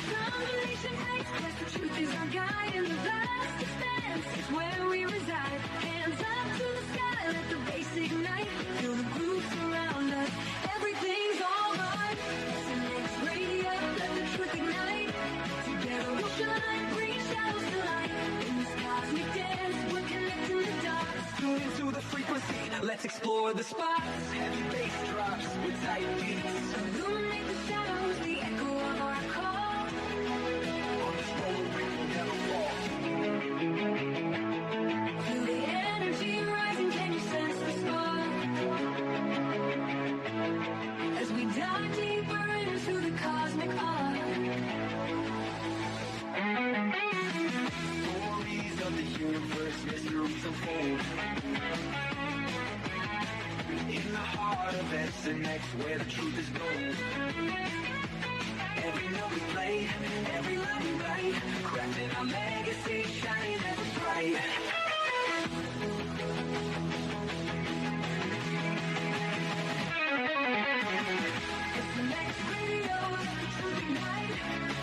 Combination takes place, the truth is our guide, and the last expanse is where we reside. Hands up to the sky, let the bass ignite. Feel the groove surround us, everything's alright. SNX Radio, let the truth ignite. Together we'll shine, bring shadows to light. In this cosmic dance, we're connecting the dots. Tune into the frequency, let's explore the spots. Heavy bass drops with tight beats. Illuminate the shadows, the echo of our call. On this road we will never fall. Feel the energy rising, can you sense the spark? As we dive deeper into the cosmic art. Stories of the universe, mysteries unfold. In the heart of SNX, where the truth is gold. Every note we play, every line we write, crafting our legacy, shining ever bright. SNX Radio, the truth ignite.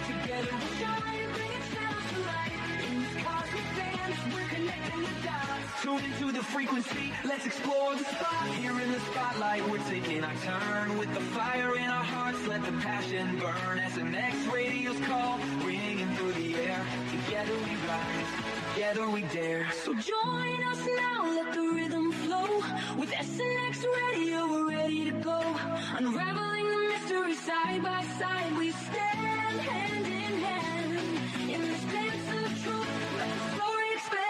Together we'll shine, bringing shadows to light. In this cosmic dance, we're connecting the dots. Tune into the frequency, let's explore the spot. Here in the spotlight, we're taking our turn. With the fire in our hearts, let the passion burn. SNX Radio's call, ringing through the air. Together we rise, together we dare. So join us now, let the rhythm flow. With SNX Radio, we're ready to go. Unraveling the mystery side by side, we stand hand in hand. In this dance of truth, let the story expand.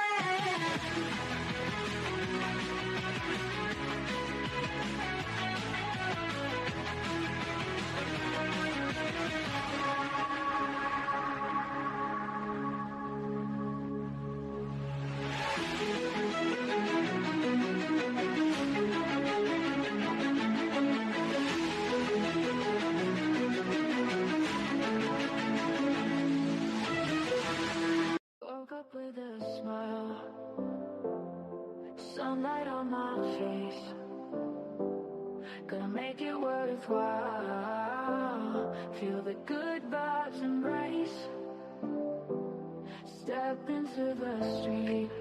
Woke up with a smile, sunlight on my face. Gonna make it worthwhile. Feel the good vibes embrace. Step into the street,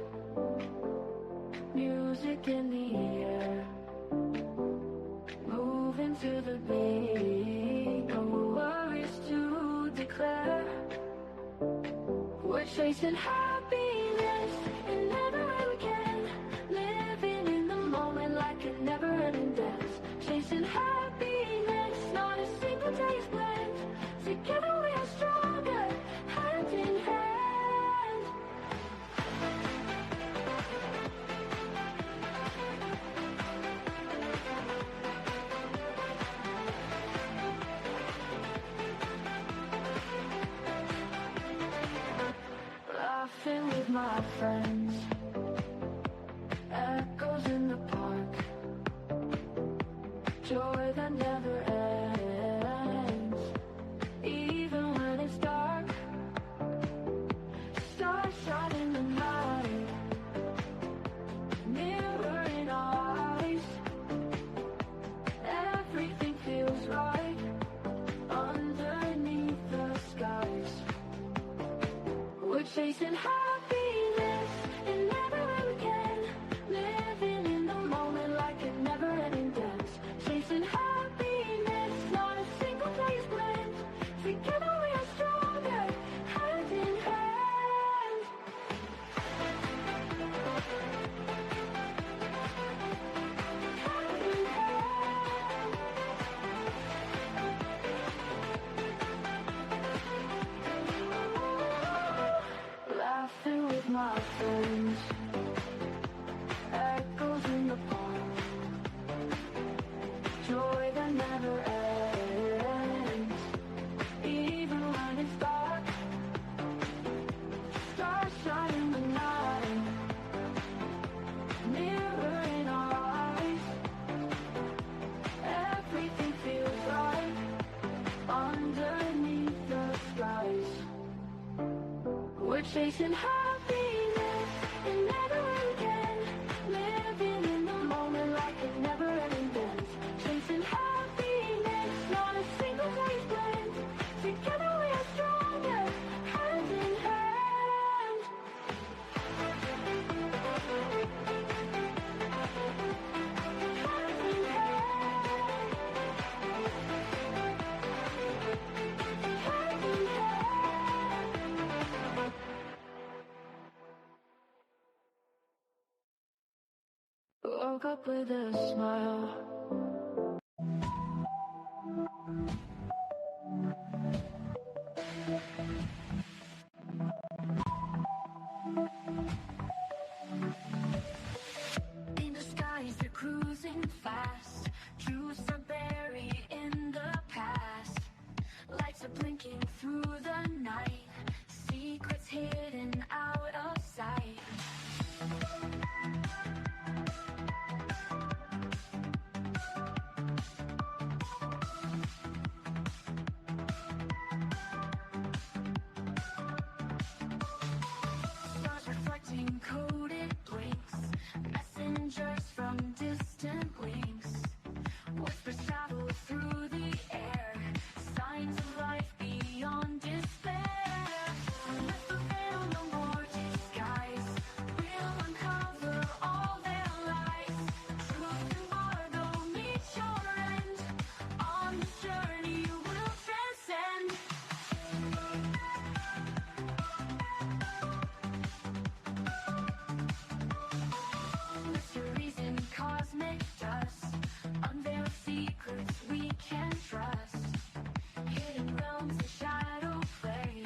music in the air. Move into the beat, no worries to declare. We're chasing happiness in every way we can. Living in the moment like a never-ending dance. Chasing happiness, not a single day is planned. Together we are stronger, hand in hand. Laughing with my friends, echoes in the park, joy that never ends. Even when it's dark, stars shine in the night, mirror in our eyes. Everything feels right underneath the skies. We're chasing happiness in every way we can. Living in the moment like a never-ending dance. Chasing happiness, not a single day is planned. Together we are stronger, hand in hand. Hand in hand. Laughing with my friends, echoes in the park, joy that never ends. Even when it's dark, stars shine in the night, mirror in our eyes. Everything feels right underneath the skies. We're chasing happiness in every way we can. Living in the moment like a never-ending dance. Chasing happiness, not a single day is planned. Together we are stronger. woke up with a smile. In the skies they're cruising fast. Truths are buried in the past. Lights are blinking through the night. Secrets hidden out of sight. Stars reflecting coded blinks. Messengers from distant links. Whispers travel through the air. Signs of life beyond despair. Let the veil no more disguise. We'll uncover all their lies. Truth embargo meets your end. On this journey we'll transcend. Mysteries in cosmic dust. Unveil secrets we can trust. Hidden realms of shadow play.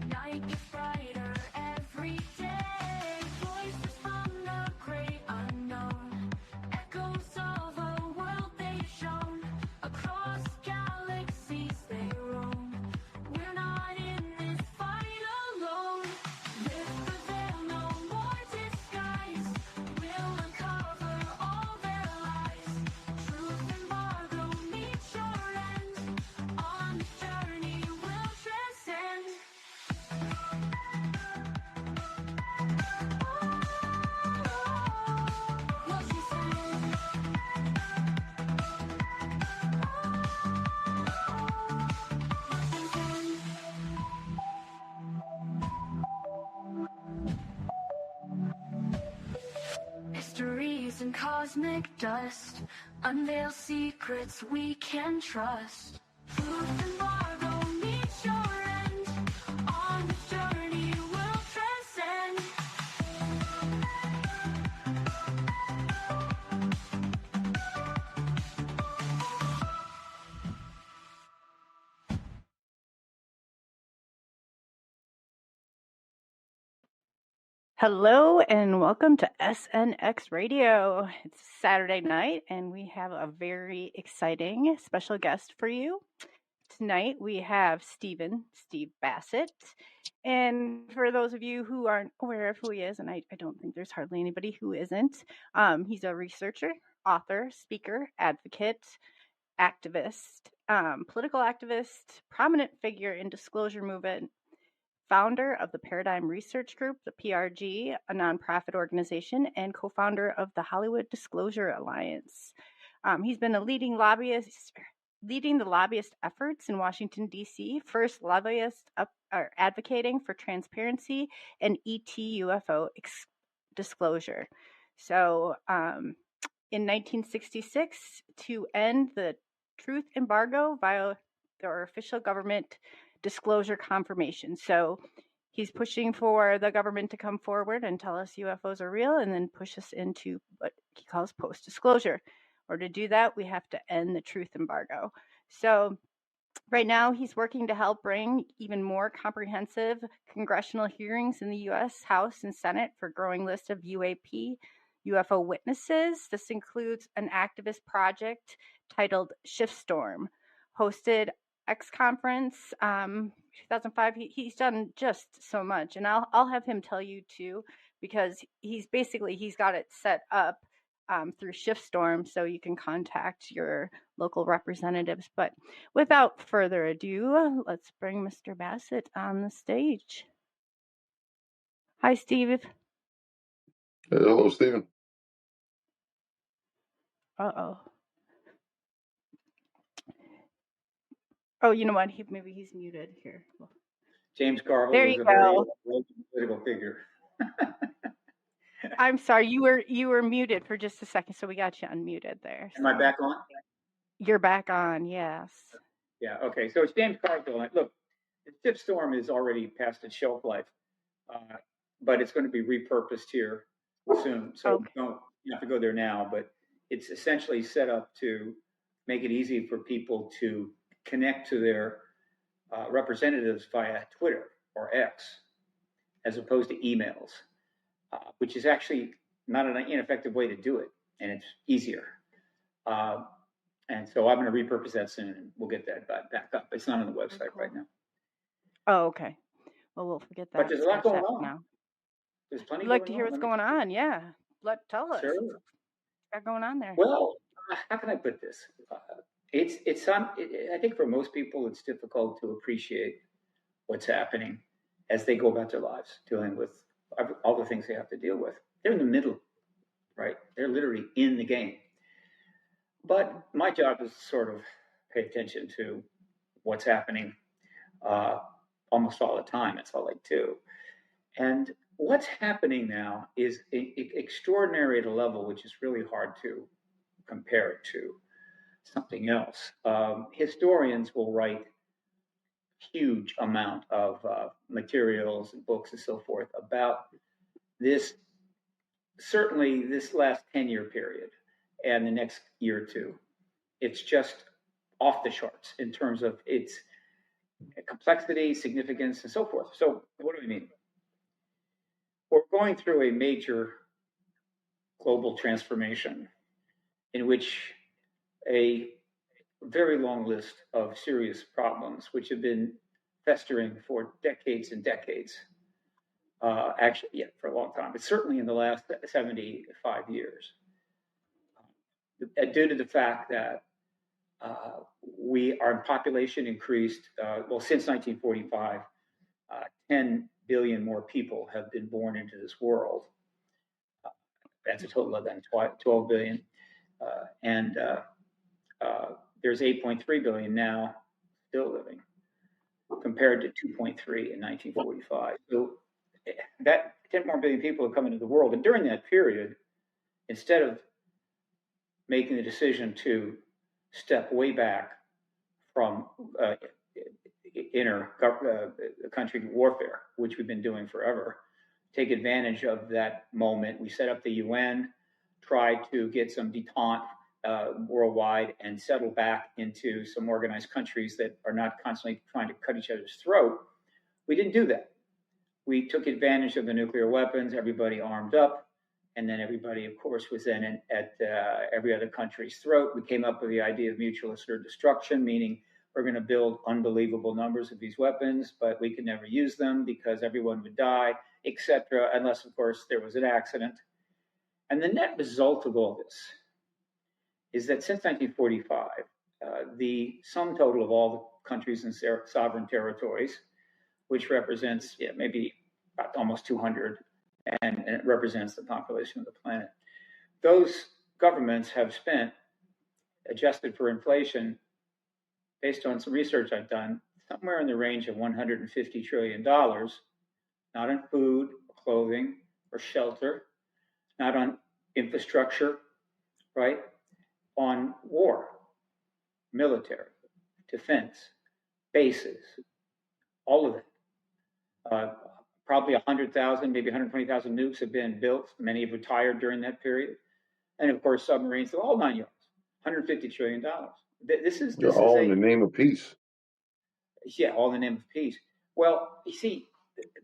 Night gets brighter every day. Voices from the great unknown. Echoes of a world they've shown. Across galaxies they roam. We're not in this fight alone. Lift the veil, no more disguise. We'll uncover all their lies. Truth embargo meets your end. On this journey we'll transcend. Mysteries and cosmic dust. Unveil secrets we can trust. Truth embargo meets your end. On this journey we'll transcend. Hello and welcome to SNX Radio. It's Saturday night and we have a very exciting special guest for you. Tonight we have Steve Bassett. And for those of you who aren't aware of who he is, and I don't think there's hardly anybody who isn't, he's a researcher, author, speaker, advocate, activist, political activist, prominent figure in disclosure movement, founder of the Paradigm Research Group, the PRG, a nonprofit organization, and co-founder of the Hollywood Disclosure Alliance. He's been leading the lobbyist efforts in Washington D.C. First lobbyist advocating for transparency and ET UFO disclosure. So, in 1966, to end the truth embargo via their official government disclosure confirmation. So he's pushing for the government to come forward and tell us UFOs are real and then push us into what he calls post-disclosure. Or to do that, we have to end the truth embargo. So right now he's working to help bring even more comprehensive congressional hearings in the U.S. House and Senate for a growing list of UFO witnesses. This includes an activist project titled Shiftstorm, hosted X Conference 2005. He's done just so much, and I'll have him tell you too, because he's got it set up through Shiftstorm, so you can contact your local representatives. But without further ado, let's bring Mr. Bassett on the stage. Hi, Steve. Hello, Stephen. Uh-oh. Oh, you know what? Maybe he's muted here. James Carville there was you a very go. political figure. I'm sorry, you were muted for just a second, so we got you unmuted there. Am I back on? You're back on, yes. Yeah, okay. So it's James Carville. Look, the Shiftstorm is already past its shelf life, but it's going to be repurposed here soon. So you have to go there now, but it's essentially set up to make it easy for people to connect to their representatives via Twitter or X, as opposed to emails, which is actually not an ineffective way to do it, and it's easier. And so I'm going to repurpose that soon, and we'll get that back up. It's not on the website right now. Oh, okay. Well, we'll forget that. But there's a lot going on Now. There's plenty I'd like going to hear on. what's going on. Yeah. Tell us. Sure. What's going on there? Well, how can I put this? I think for most people, it's difficult to appreciate what's happening as they go about their lives, dealing with all the things they have to deal with. They're in the middle, right? They're literally in the game. But my job is to sort of pay attention to what's happening almost all the time. That's all I do. And what's happening now is extraordinary at a level which is really hard to compare it to something else. Historians will write huge amount of materials and books and so forth about this, certainly this last 10-year period and the next year or two. It's just off the charts in terms of its complexity, significance, and so forth. So what do we mean? We're going through a major global transformation in which a very long list of serious problems, which have been festering for decades and decades, actually, yeah, for a long time, but certainly in the last 75 years, due to the fact that our population increased, since 1945, 10 billion more people have been born into this world. That's a total of then 12 billion. And there's 8.3 billion now still living, compared to 2.3 in 1945. So that 10 more billion people have come into the world. And during that period, instead of making the decision to step way back from country warfare, which we've been doing forever, take advantage of that moment. We set up the UN, tried to get some detente worldwide and settle back into some organized countries that are not constantly trying to cut each other's throat. We didn't do that. We took advantage of the nuclear weapons, everybody armed up, and then everybody, of course, was then at every other country's throat. We came up with the idea of mutual assured destruction, meaning we're going to build unbelievable numbers of these weapons, but we could never use them because everyone would die, etc., unless, of course, there was an accident. And the net result of all this is that since 1945, the sum total of all the countries and sovereign territories, which represents maybe about almost 200, and it represents the population of the planet, those governments have spent, adjusted for inflation, based on some research I've done, somewhere in the range of $150 trillion, not on food, or clothing, or shelter, not on infrastructure, right? On war, military, defense, bases, all of it. Probably 100,000, maybe 120,000 nukes have been built. Many have retired during that period. And of course, submarines, all 9 yards, $150 trillion. This is all in the name of peace. Yeah, all in the name of peace. Well, you see,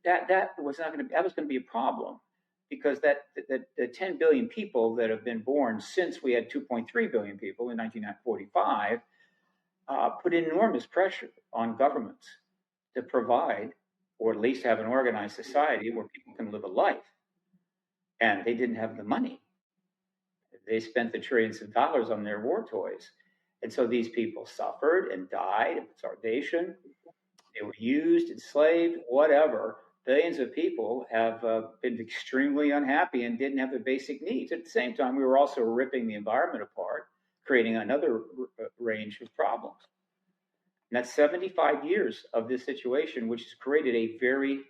that was going to be a problem, because the 10 billion people that have been born since we had 2.3 billion people in 1945 put enormous pressure on governments to provide, or at least have an organized society where people can live a life. And they didn't have the money. They spent the trillions of dollars on their war toys. And so these people suffered and died of starvation. They were used, enslaved, whatever. Billions of people have been extremely unhappy and didn't have the basic needs. At the same time, we were also ripping the environment apart, creating another range of problems. And that's 75 years of this situation, which has created a very,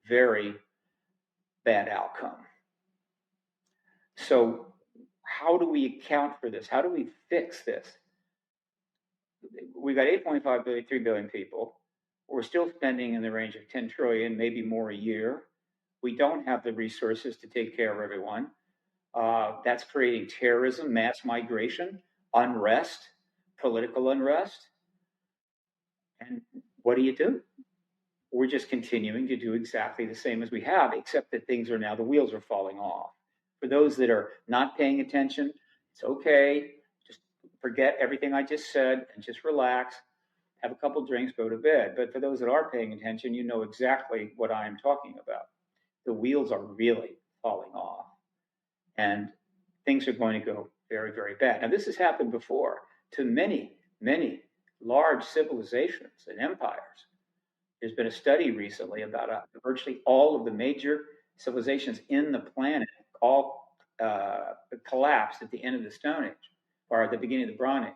very bad outcome. So how do we account for this? How do we fix this? We got 8.5 billion, 3 billion people. We're still spending in the range of 10 trillion, maybe more a year. We don't have the resources to take care of everyone. That's creating terrorism, mass migration, unrest, political unrest. And what do? We're just continuing to do exactly the same as we have, except that things are now, the wheels are falling off. For those that are not paying attention, it's okay. Just forget everything I just said and just relax, have a couple drinks, go to bed. But for those that are paying attention, you know exactly what I am talking about. The wheels are really falling off, and things are going to go very, very bad. Now, this has happened before to many, many large civilizations and empires. There's been a study recently about virtually all of the major civilizations in the planet all collapsed at the end of the Stone Age or at the beginning of the Bronze Age.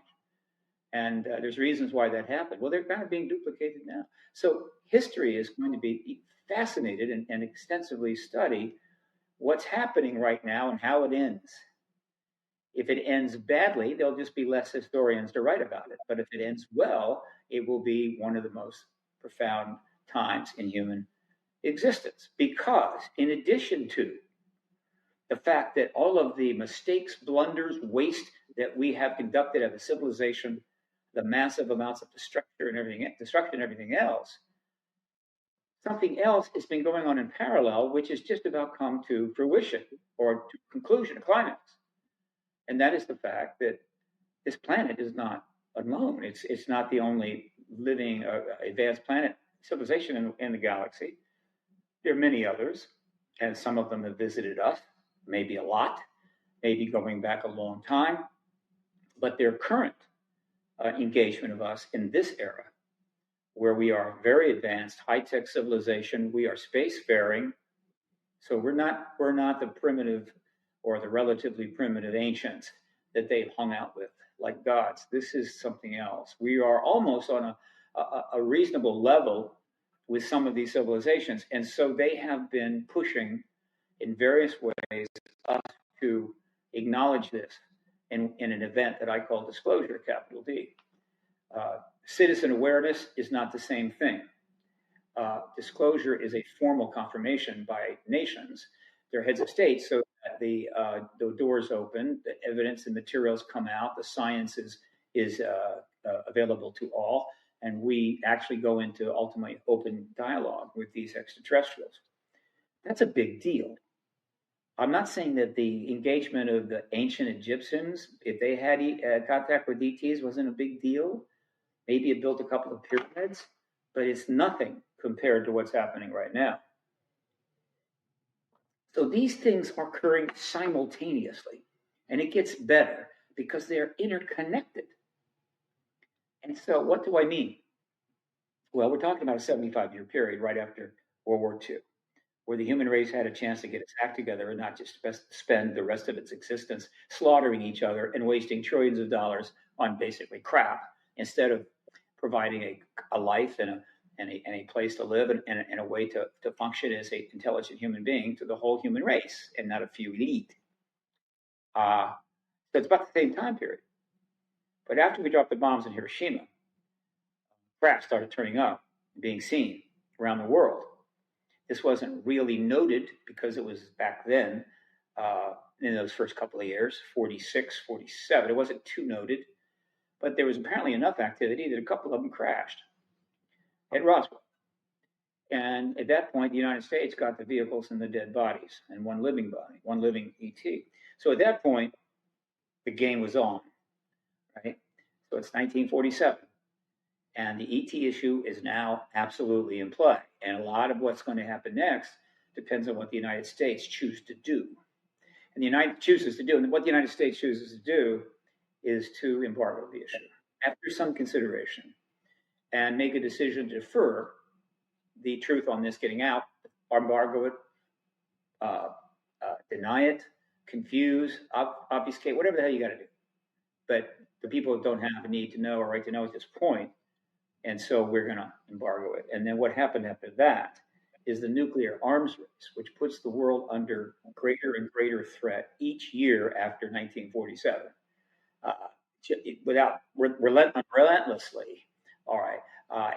And there's reasons why that happened. Well, they're kind of being duplicated now. So history is going to be fascinated and extensively study what's happening right now and how it ends. If it ends badly, there'll just be less historians to write about it. But if it ends well, it will be one of the most profound times in human existence. Because in addition to the fact that all of the mistakes, blunders, waste that we have conducted as a civilization, the massive amounts of destruction and everything else, something else has been going on in parallel, which has just about come to fruition or to conclusion, a climax. And that is the fact that this planet is not alone. It's not the only living advanced planet civilization in the galaxy. There are many others, and some of them have visited us, maybe a lot, maybe going back a long time. But their current engagement of us in this era, where we are very advanced, high-tech civilization, we are spacefaring. So we're not the primitive or the relatively primitive ancients that they've hung out with like gods. This is something else. We are almost on a reasonable level with some of these civilizations. And so they have been pushing in various ways us to acknowledge this in an event that I call disclosure, capital D. Citizen awareness is not the same thing. Disclosure is a formal confirmation by nations, their heads of state, so that the doors open, the evidence and materials come out, the science is available to all, and we actually go into ultimately open dialogue with these extraterrestrials. That's a big deal. I'm not saying that the engagement of the ancient Egyptians, if they had contact with ETs, wasn't a big deal. Maybe it built a couple of pyramids, but it's nothing compared to what's happening right now. So these things are occurring simultaneously, and it gets better because they're interconnected. And so what do I mean? Well, we're talking about a 75-year period right after World War II, where the human race had a chance to get its act together and not just spend the rest of its existence slaughtering each other and wasting trillions of dollars on basically crap, instead of providing a life and a place to live and a way to function as an intelligent human being to the whole human race and not a few elite. So it's about the same time period. But after we dropped the bombs in Hiroshima, crap started turning up, being seen around the world. This wasn't really noted because it was back then, in those first couple of years, 46, 47. It wasn't too noted, but there was apparently enough activity that a couple of them crashed at Roswell. And at that point, the United States got the vehicles and the dead bodies and one living body, one living ET. So at that point, the game was on, right? So it's 1947. And the ET issue is now absolutely in play. And a lot of what's going to happen next depends on what the United States chooses to do. And what the United States chooses to do is to embargo the issue after some consideration and make a decision to defer the truth on this getting out, embargo it, deny it, confuse, obfuscate, whatever the hell you got to do. But the people don't have a need to know or right to know at this point. And so we're going to embargo it. And then what happened after that is the nuclear arms race, which puts the world under greater and greater threat each year after 1947, relentlessly. All right,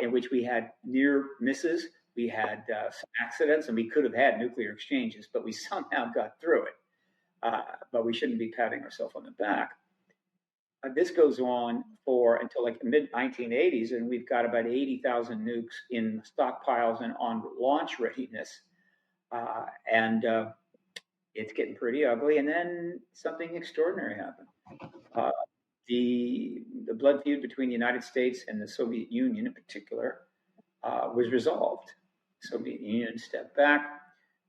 in which we had near misses, we had some accidents, and we could have had nuclear exchanges, but we somehow got through it. but we shouldn't be patting ourselves on the back. This goes on for until like the mid-1980s, and we've got about 80,000 nukes in stockpiles and on launch readiness. And it's getting pretty ugly. And then something extraordinary happened. The blood feud between the United States and the Soviet Union in particular was resolved. The Soviet Union stepped back,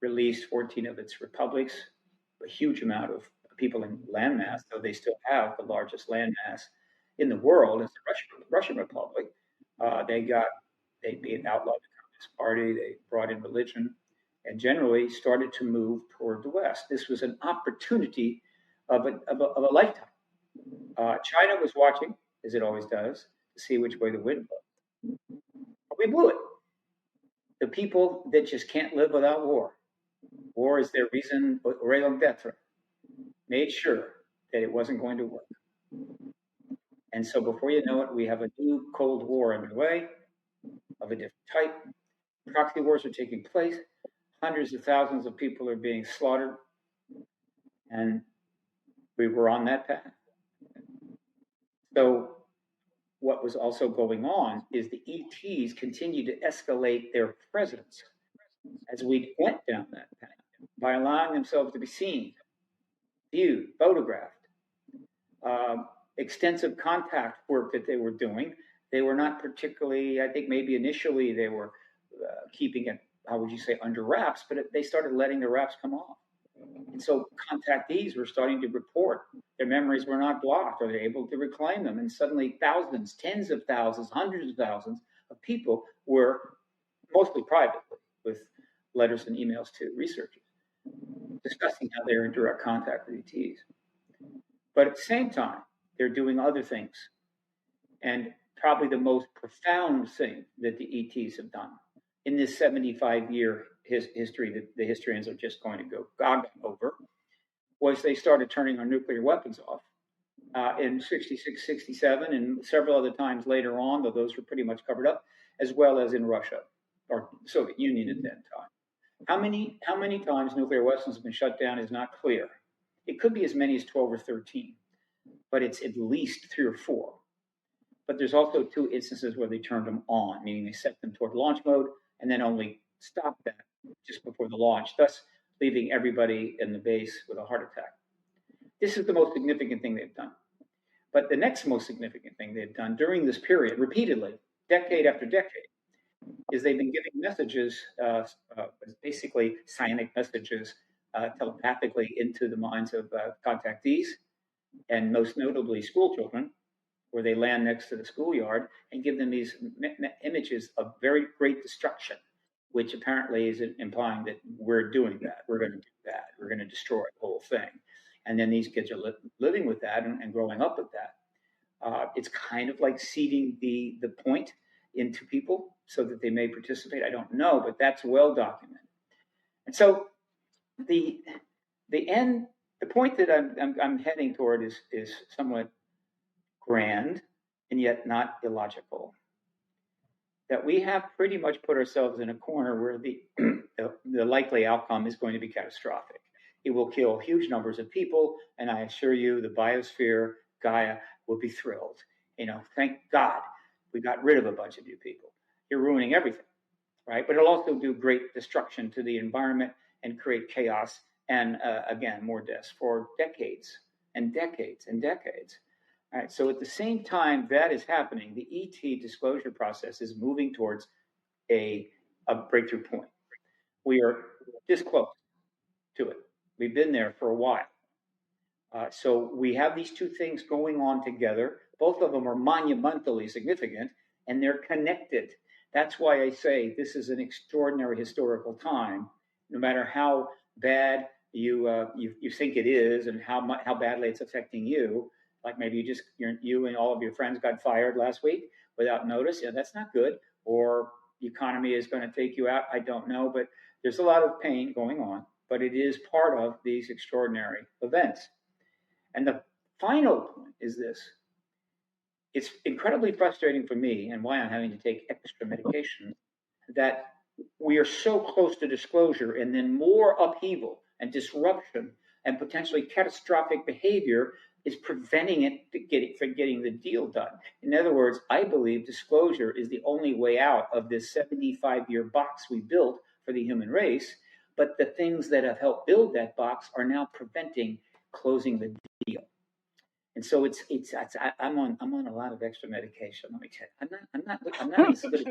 released 14 of its republics, a huge amount of people in landmass, though they still have the largest landmass in the world. It's the Russian Republic. They outlawed the Communist Party. They brought in religion, and generally started to move toward the West. This was an opportunity of a lifetime. China was watching, as it always does, to see which way the wind blows. But we blew it. The people that just can't live without war. War is their raison d'etre. Made sure that it wasn't going to work. And so before you know it, we have a new Cold War underway of a different type. Proxy wars are taking place. Hundreds of thousands of people are being slaughtered. And we were on that path. So what was also going on is the ETs continued to escalate their presence as we went down that path by allowing themselves to be seen, viewed, photographed. Extensive contact work that they were doing. They were not particularly, I think maybe initially they were keeping it, how would you say, under wraps, but they started letting the wraps come off. And so contactees were starting to report their memories were not blocked, or they're able to reclaim them. And suddenly thousands, tens of thousands, hundreds of thousands of people were, mostly privately, with letters and emails to researchers, discussing how they're in direct contact with ETs. But at the same time, they're doing other things. And probably the most profound thing that the ETs have done in this 75-year history that the historians are just going to go gaga over was they started turning our nuclear weapons off in 66, 67, and several other times later on, though those were pretty much covered up, as well as in Russia or Soviet Union at that time. How many times nuclear weapons have been shut down is not clear. It could be as many as 12 or 13, but it's at least 3 or 4. But there's also 2 instances where they turned them on, meaning they set them toward launch mode and then only stopped that just before the launch, thus leaving everybody in the base with a heart attack. This is the most significant thing they've done. But the next most significant thing they've done during this period, repeatedly, decade after decade, is they've been giving messages, basically psionic messages, telepathically into the minds of contactees, and most notably school children, where they land next to the schoolyard and give them these images of very great destruction, which apparently is implying that we're doing that. We're going to do that. We're going to destroy the whole thing. And then these kids are living with that and growing up with that. It's kind of like seeding the point into people so that they may participate. I don't know, but that's well documented. And so the point that I'm heading toward is somewhat grand and yet not illogical. That we have pretty much put ourselves in a corner where the likely outcome is going to be catastrophic. It will kill huge numbers of people, and I assure you the biosphere, Gaia, will be thrilled. Thank God we got rid of a bunch of you people. You're ruining everything, right? But it'll also do great destruction to the environment and create chaos and, again, more deaths for decades and decades and decades. All right, so at the same time that is happening, the ET disclosure process is moving towards a breakthrough point. We are this close to it. We've been there for a while. So we have these 2 things going on together. Both of them are monumentally significant, and they're connected. That's why I say this is an extraordinary historical time, no matter how bad you think it is and how badly it's affecting you. Like maybe you and all of your friends got fired last week without notice. That's not good. Or the economy is going to take you out. I don't know, but there's a lot of pain going on. But it is part of these extraordinary events. And the final point is this. It's incredibly frustrating for me, and why I'm having to take extra medication, that we are so close to disclosure, and then more upheaval and disruption and potentially catastrophic behavior is preventing it from getting the deal done. In other words, I believe disclosure is the only way out of this 75-year box we built for the human race. But the things that have helped build that box are now preventing closing the deal. And so I'm on a lot of extra medication. Let me tell you, I'm not as good.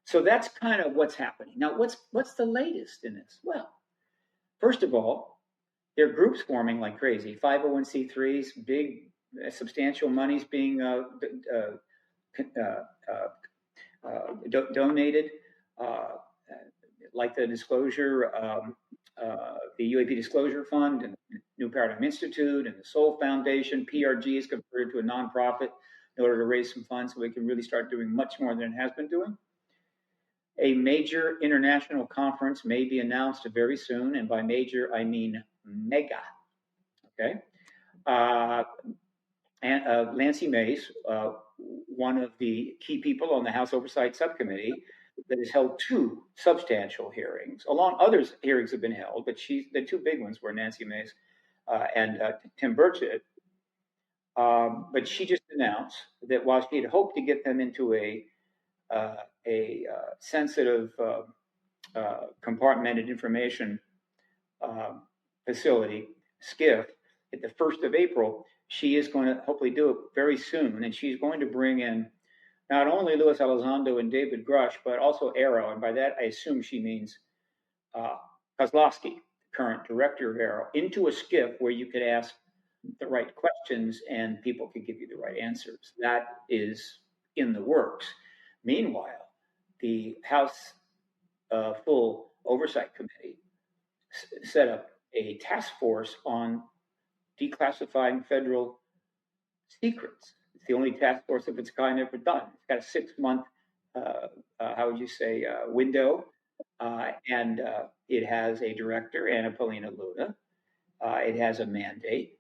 So that's kind of what's happening now. What's the latest in this? Well, first of all, there are groups forming like crazy. 501c3s, big, substantial monies being donated, like the disclosure, the UAP Disclosure Fund, and New Paradigm Institute, and the Soul Foundation. PRG is converted to a nonprofit in order to raise some funds so we can really start doing much more than it has been doing. A major international conference may be announced very soon, and by major I mean mega. Okay, and Nancy Mace, one of the key people on the House Oversight Subcommittee, that has held two substantial hearings. Along others hearings have been held, but the two big ones were Nancy Mace and Tim Burchett. But she just announced that while she had hoped to get them into a sensitive compartmented information facility, SCIF, at the 1st of April, she is going to hopefully do it very soon, and she's going to bring in not only Luis Elizondo and David Grush, but also Arrow, and by that I assume she means Kozlowski, current director of Arrow, into a SCIF where you could ask the right questions and people could give you the right answers. That is in the works. Meanwhile, the House Full Oversight Committee set up a task force on declassifying federal secrets. It's the only task force of its kind ever done. It's got a 6-month, window, and it has a director, Anna Paulina Luna. It has a mandate.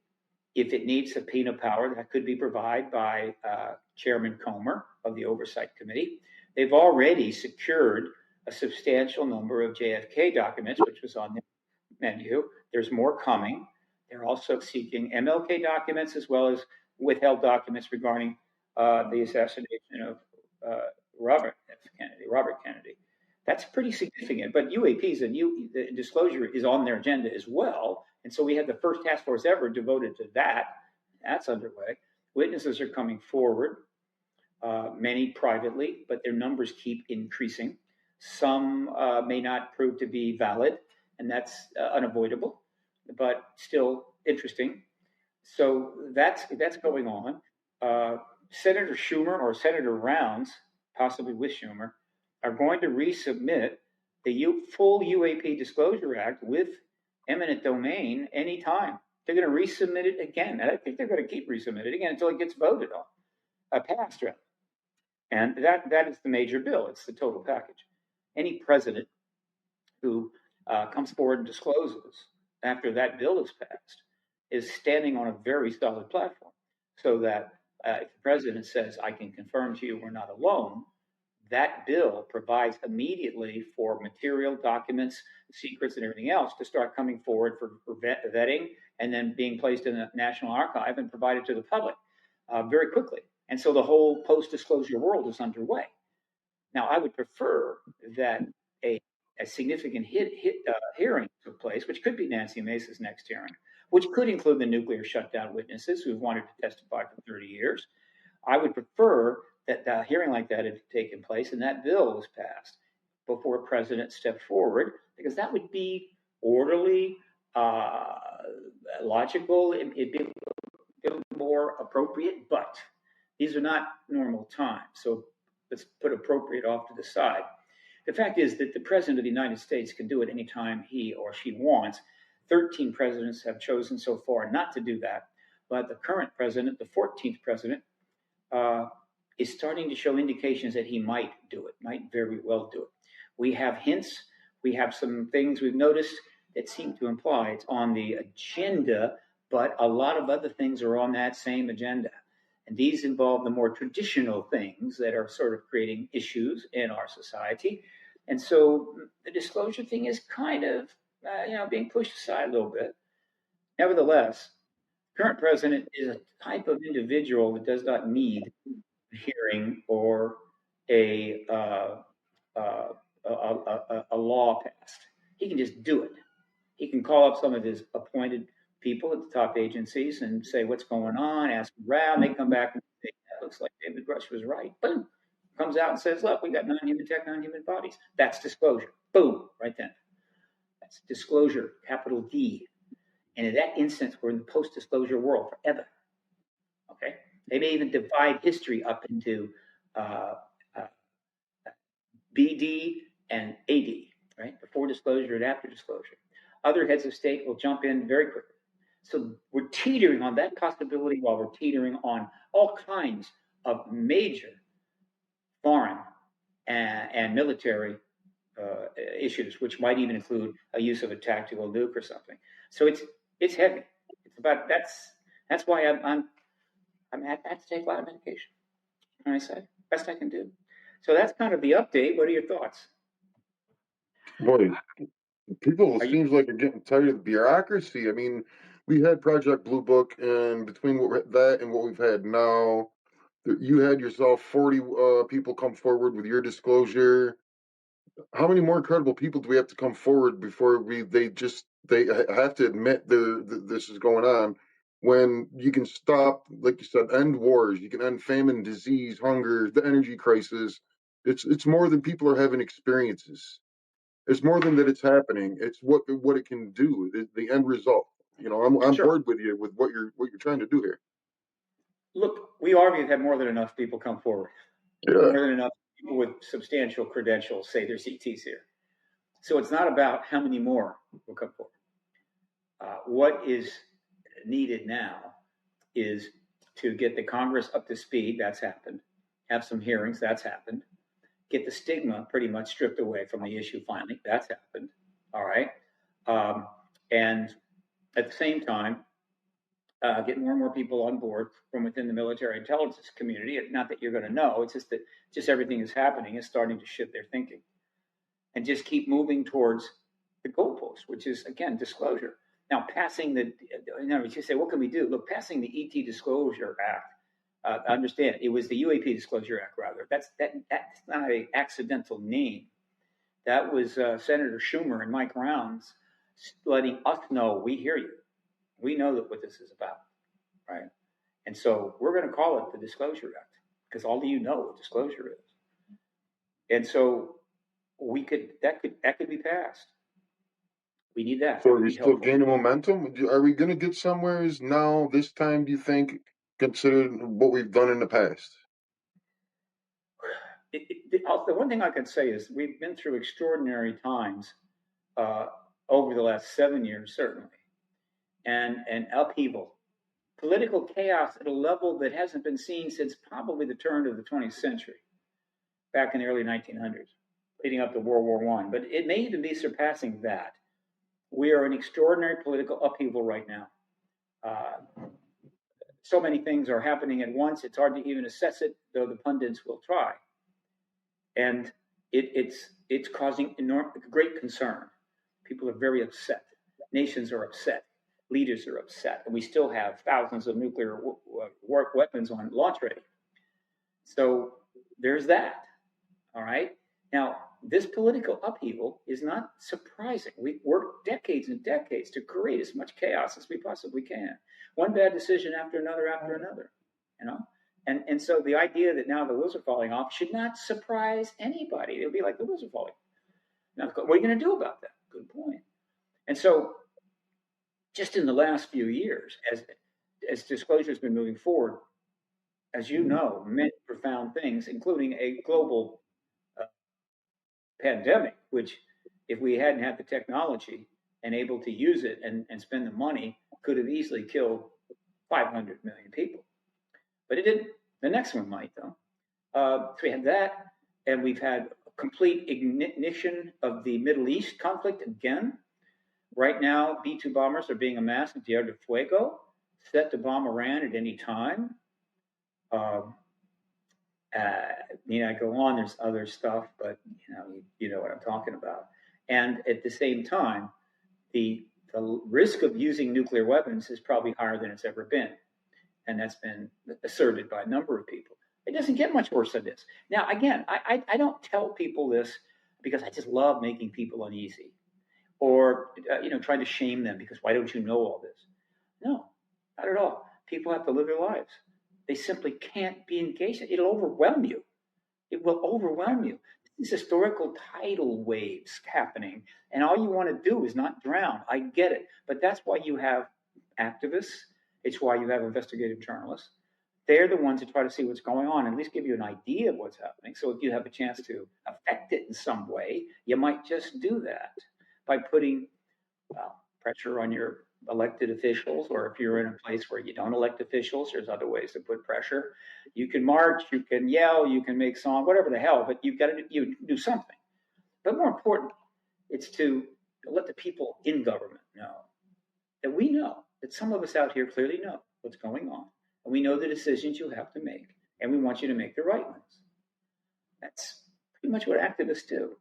If it needs subpoena power, that could be provided by Chairman Comer of the Oversight Committee. They've already secured a substantial number of JFK documents, which was on the menu. There's more coming. They're also seeking MLK documents as well as withheld documents regarding the assassination of Robert Kennedy. That's pretty significant. But UAPs and the disclosure is on their agenda as well. And so we had the first task force ever devoted to that. That's underway. Witnesses are coming forward, many privately, but their numbers keep increasing. Some may not prove to be valid, and that's unavoidable, but still interesting. So that's going on. Senator Schumer or Senator Rounds, possibly with Schumer, are going to resubmit the full UAP Disclosure Act with eminent domain anytime. They're going to resubmit it again. And I think they're going to keep resubmitting it again until it gets voted on, passed, rather. And that is the major bill. It's the total package. Any president who comes forward and discloses after that bill is passed is standing on a very solid platform, so that if the president says, I can confirm to you we're not alone, that bill provides immediately for material, documents, secrets, and everything else to start coming forward for vetting and then being placed in the National Archive and provided to the public very quickly. And so the whole post-disclosure world is underway. Now, I would prefer that a significant hearing took place, which could be Nancy Mace's next hearing, which could include the nuclear shutdown witnesses who've wanted to testify for 30 years. I would prefer that a hearing like that had taken place and that bill was passed before a president stepped forward, because that would be orderly, logical, it'd be a little more appropriate, but these are not normal times. So let's put appropriate off to the side. The fact is that the president of the United States can do it anytime he or she wants. 13 presidents have chosen so far not to do that, but the current president, the 14th president, is starting to show indications that he might do it, might very well do it. We have hints, we have some things we've noticed that seem to imply it's on the agenda, but a lot of other things are on that same agenda. And these involve the more traditional things that are sort of creating issues in our society. And so the disclosure thing is kind of being pushed aside a little bit. Nevertheless, current president is a type of individual that does not need a hearing or a law passed. He can just do it. He can call up some of his appointed people at the top agencies and say what's going on, ask around. They come back and say, that looks like David Grush was right. Boom. Comes out and says, look, we got non-human tech, non-human bodies. That's disclosure. Boom, right then. That's disclosure, capital D. And in that instance, we're in the post-disclosure world forever. Okay? They may even divide history up into BD and AD, right? Before disclosure and after disclosure. Other heads of state will jump in very quickly. So we're teetering on that possibility while we're teetering on all kinds of major foreign and military issues, which might even include a use of a tactical nuke or something. So it's heavy. It's about that's why I'm had to take a lot of medication. And I said, best I can do. So that's kind of the update. What are your thoughts? Boy, people seems like are getting tired of the bureaucracy. I mean, we had Project Blue Book, and between that and what we've had now, you had yourself 40 people come forward with your disclosure. How many more credible people do we have to come forward before they have to admit this is going on? When you can stop, like you said, end wars, you can end famine, disease, hunger, the energy crisis. It's more than people are having experiences. It's more than that it's happening. It's what it can do. The end result. I'm Sure. bored with you with what you're trying to do here. Look, we already have more than enough people come forward. Yeah. More than enough people with substantial credentials say there's ETs here. So it's not about how many more will come forward. What is needed now is to get the Congress up to speed. That's happened. Have some hearings. That's happened. Get the stigma pretty much stripped away from the issue finally. That's happened. All right. And at the same time, get more and more people on board from within the military intelligence community. Not that you're going to know, it's just that everything is happening is starting to shift their thinking. And just keep moving towards the goalpost, which is, again, disclosure. Now, passing you say, what can we do? Look, passing the ET Disclosure Act, understand, it was the UAP Disclosure Act, rather. That's not an accidental name. That was Senator Schumer and Mike Rounds letting us know, we hear you. We know that what this is about, right? And so we're going to call it the Disclosure Act because all of you know what disclosure is. And so that could be passed. We need that. So are we still gaining momentum? Are we going to get somewhere now, this time, do you think, considering what we've done in the past? The one thing I can say is we've been through extraordinary times over the last 7 years, certainly, and upheaval, political chaos at a level that hasn't been seen since probably the turn of the 20th century, back in the early 1900s, leading up to World War I. But it may even be surpassing that. We are in extraordinary political upheaval right now. So many things are happening at once, it's hard to even assess it, though the pundits will try. And it's causing great concern. People are very upset. Nations are upset. Leaders are upset. And we still have thousands of nuclear weapons on launch ready. So there's that. All right. Now, this political upheaval is not surprising. We've worked decades and decades to create as much chaos as we possibly can. One bad decision after another, you know? And so the idea that now the wheels are falling off should not surprise anybody. It'll be like the wheels are falling. Now, what are you going to do about that? Good point. And so just in the last few years, as disclosure has been moving forward, as you know, many profound things, including a global pandemic, which if we hadn't had the technology and able to use it and spend the money, could have easily killed 500 million people. But it didn't. The next one might, though. So we had that, and we've had a complete ignition of the Middle East conflict again. Right now, B-2 bombers are being amassed at Tierra del Fuego, set to bomb Iran at any time. I go on, there's other stuff, but you know what I'm talking about. And at the same time, the risk of using nuclear weapons is probably higher than it's ever been. And that's been asserted by a number of people. It doesn't get much worse than this. Now, again, I don't tell people this because I just love making people uneasy or, trying to shame them because why don't you know all this? No, not at all. People have to live their lives. They simply can't be engaged. It'll overwhelm you. It will overwhelm you. These historical tidal waves happening, and all you want to do is not drown. I get it. But that's why you have activists. It's why you have investigative journalists. They're the ones that try to see what's going on, and at least give you an idea of what's happening. So if you have a chance to affect it in some way, you might just do that by putting pressure on your elected officials, or if you're in a place where you don't elect officials, there's other ways to put pressure. You can march, you can yell, you can make song, whatever the hell, but you've got to do something. But more important, it's to let the people in government know that we know, that some of us out here clearly know what's going on. And we know the decisions you have to make, and we want you to make the right ones. That's pretty much what activists do.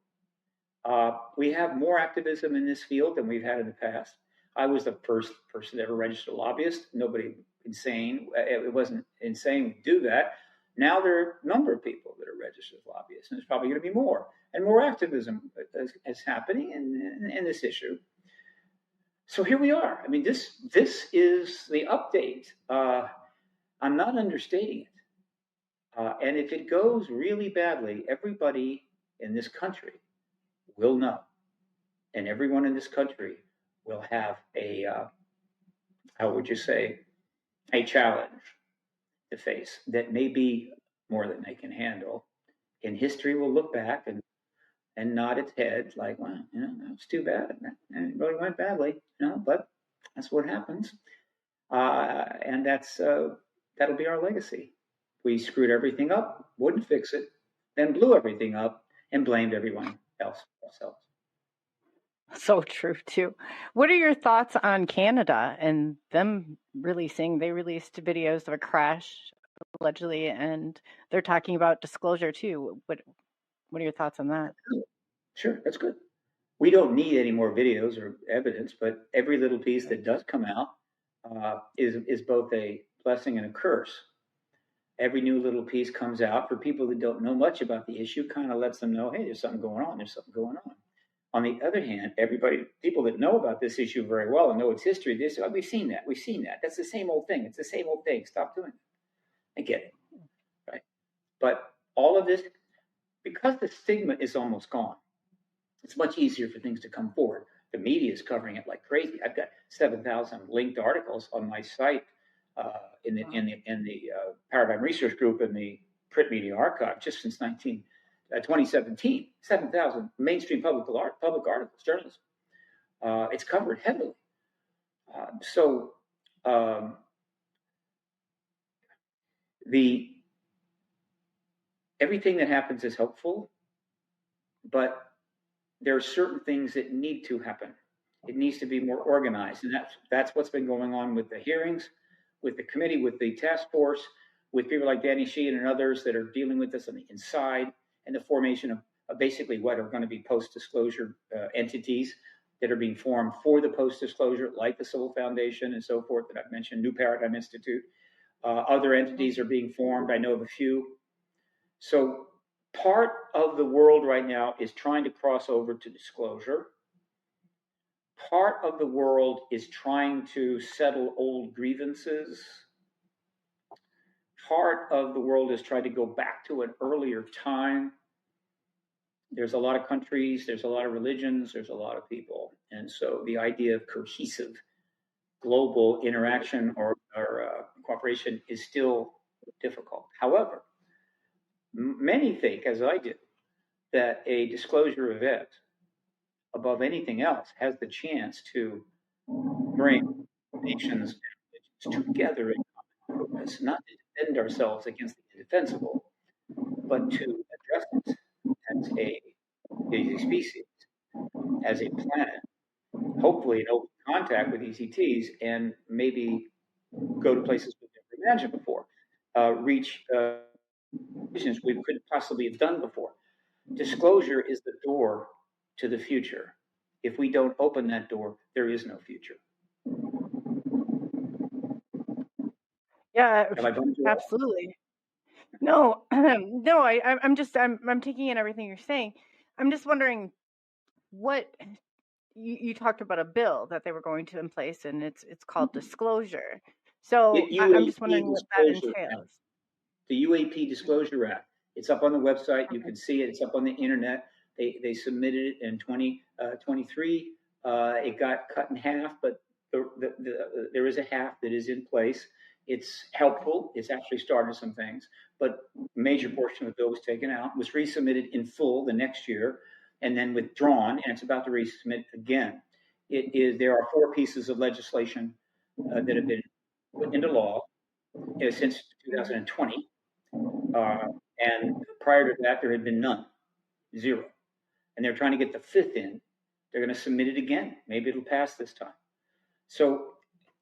We have more activism in this field than we've had in the past. I was the first person to ever register a lobbyist. Nobody insane. It wasn't insane to do that. Now there are a number of people that are registered lobbyists, and there's probably going to be more. And more activism is happening in this issue. So here we are. I mean, this is the update. I'm not understating it. And if it goes really badly, everybody in this country will know. And everyone in this country will have a, a challenge to face that may be more than they can handle. And history will look back and nod its head like, wow, that's too bad. It really went badly, but that's what happens. And that'll be our legacy. We screwed everything up, wouldn't fix it, then blew everything up and blamed everyone else ourselves. So true, too. What are your thoughts on Canada and them releasing? They released videos of a crash, allegedly, and they're talking about disclosure, too. What are your thoughts on that? Sure, that's good. We don't need any more videos or evidence, but every little piece that does come out is both a blessing and a curse. Every new little piece comes out for people that don't know much about the issue, kind of lets them know, hey, there's something going on. There's something going on. On the other hand, people that know about this issue very well and know its history, they say, oh, we've seen that. That's the same old thing. It's the same old thing. Stop doing it. I get it, right? But all of this, because the stigma is almost gone, it's much easier for things to come forward. The media is covering it like crazy. I've got 7,000 linked articles on my site in the Paradigm Research Group in the Print Media Archive just since 2017, 7,000 mainstream public articles, journalism. It's covered heavily. Everything that happens is helpful, but there are certain things that need to happen. It needs to be more organized, and that's what's been going on with the hearings, with the committee, with the task force, with people like Danny Sheehan and others that are dealing with this on the inside, and the formation of basically what are going to be post-disclosure entities that are being formed for the post-disclosure, like the Civil Foundation and so forth that I've mentioned, New Paradigm Institute. Other entities are being formed. I know of a few. So part of the world right now is trying to cross over to disclosure. Part of the world is trying to settle old grievances. Part of the world is trying to go back to an earlier time. There's a lot of countries, there's a lot of religions, there's a lot of people. And so the idea of cohesive global interaction or cooperation is still difficult. However, many think, as I do, that a disclosure event, above anything else, has the chance to bring nations and religions together in common purpose, not to defend ourselves against the indefensible, but to address it as a species, as a planet, hopefully in open contact with ECTs, and maybe go to places we've never imagined before, reach visions we couldn't possibly have done before. Disclosure is the door to the future. If we don't open that door, there is no future. Yeah, Have I bummed you out? absolutely. No, no, I'm taking in everything you're saying. I'm just wondering what you talked about a bill that they were going to in place, and it's called disclosure. So I'm just UAP wondering what that Disclosure Act. entails. The UAP Disclosure Act. It's up on the website. You can see it. It's up on the internet. They submitted it in 2023. It got cut in half, but there is a half that is in place. It's helpful. It's actually started some things, but a major portion of the bill was taken out, was resubmitted in full the next year, and then withdrawn, and it's about to resubmit again. There are 4 pieces of legislation that have been put into law since 2020. And prior to that, there had been none, 0. And they're trying to get the 5th in. They're going to submit it again. Maybe it'll pass this time. So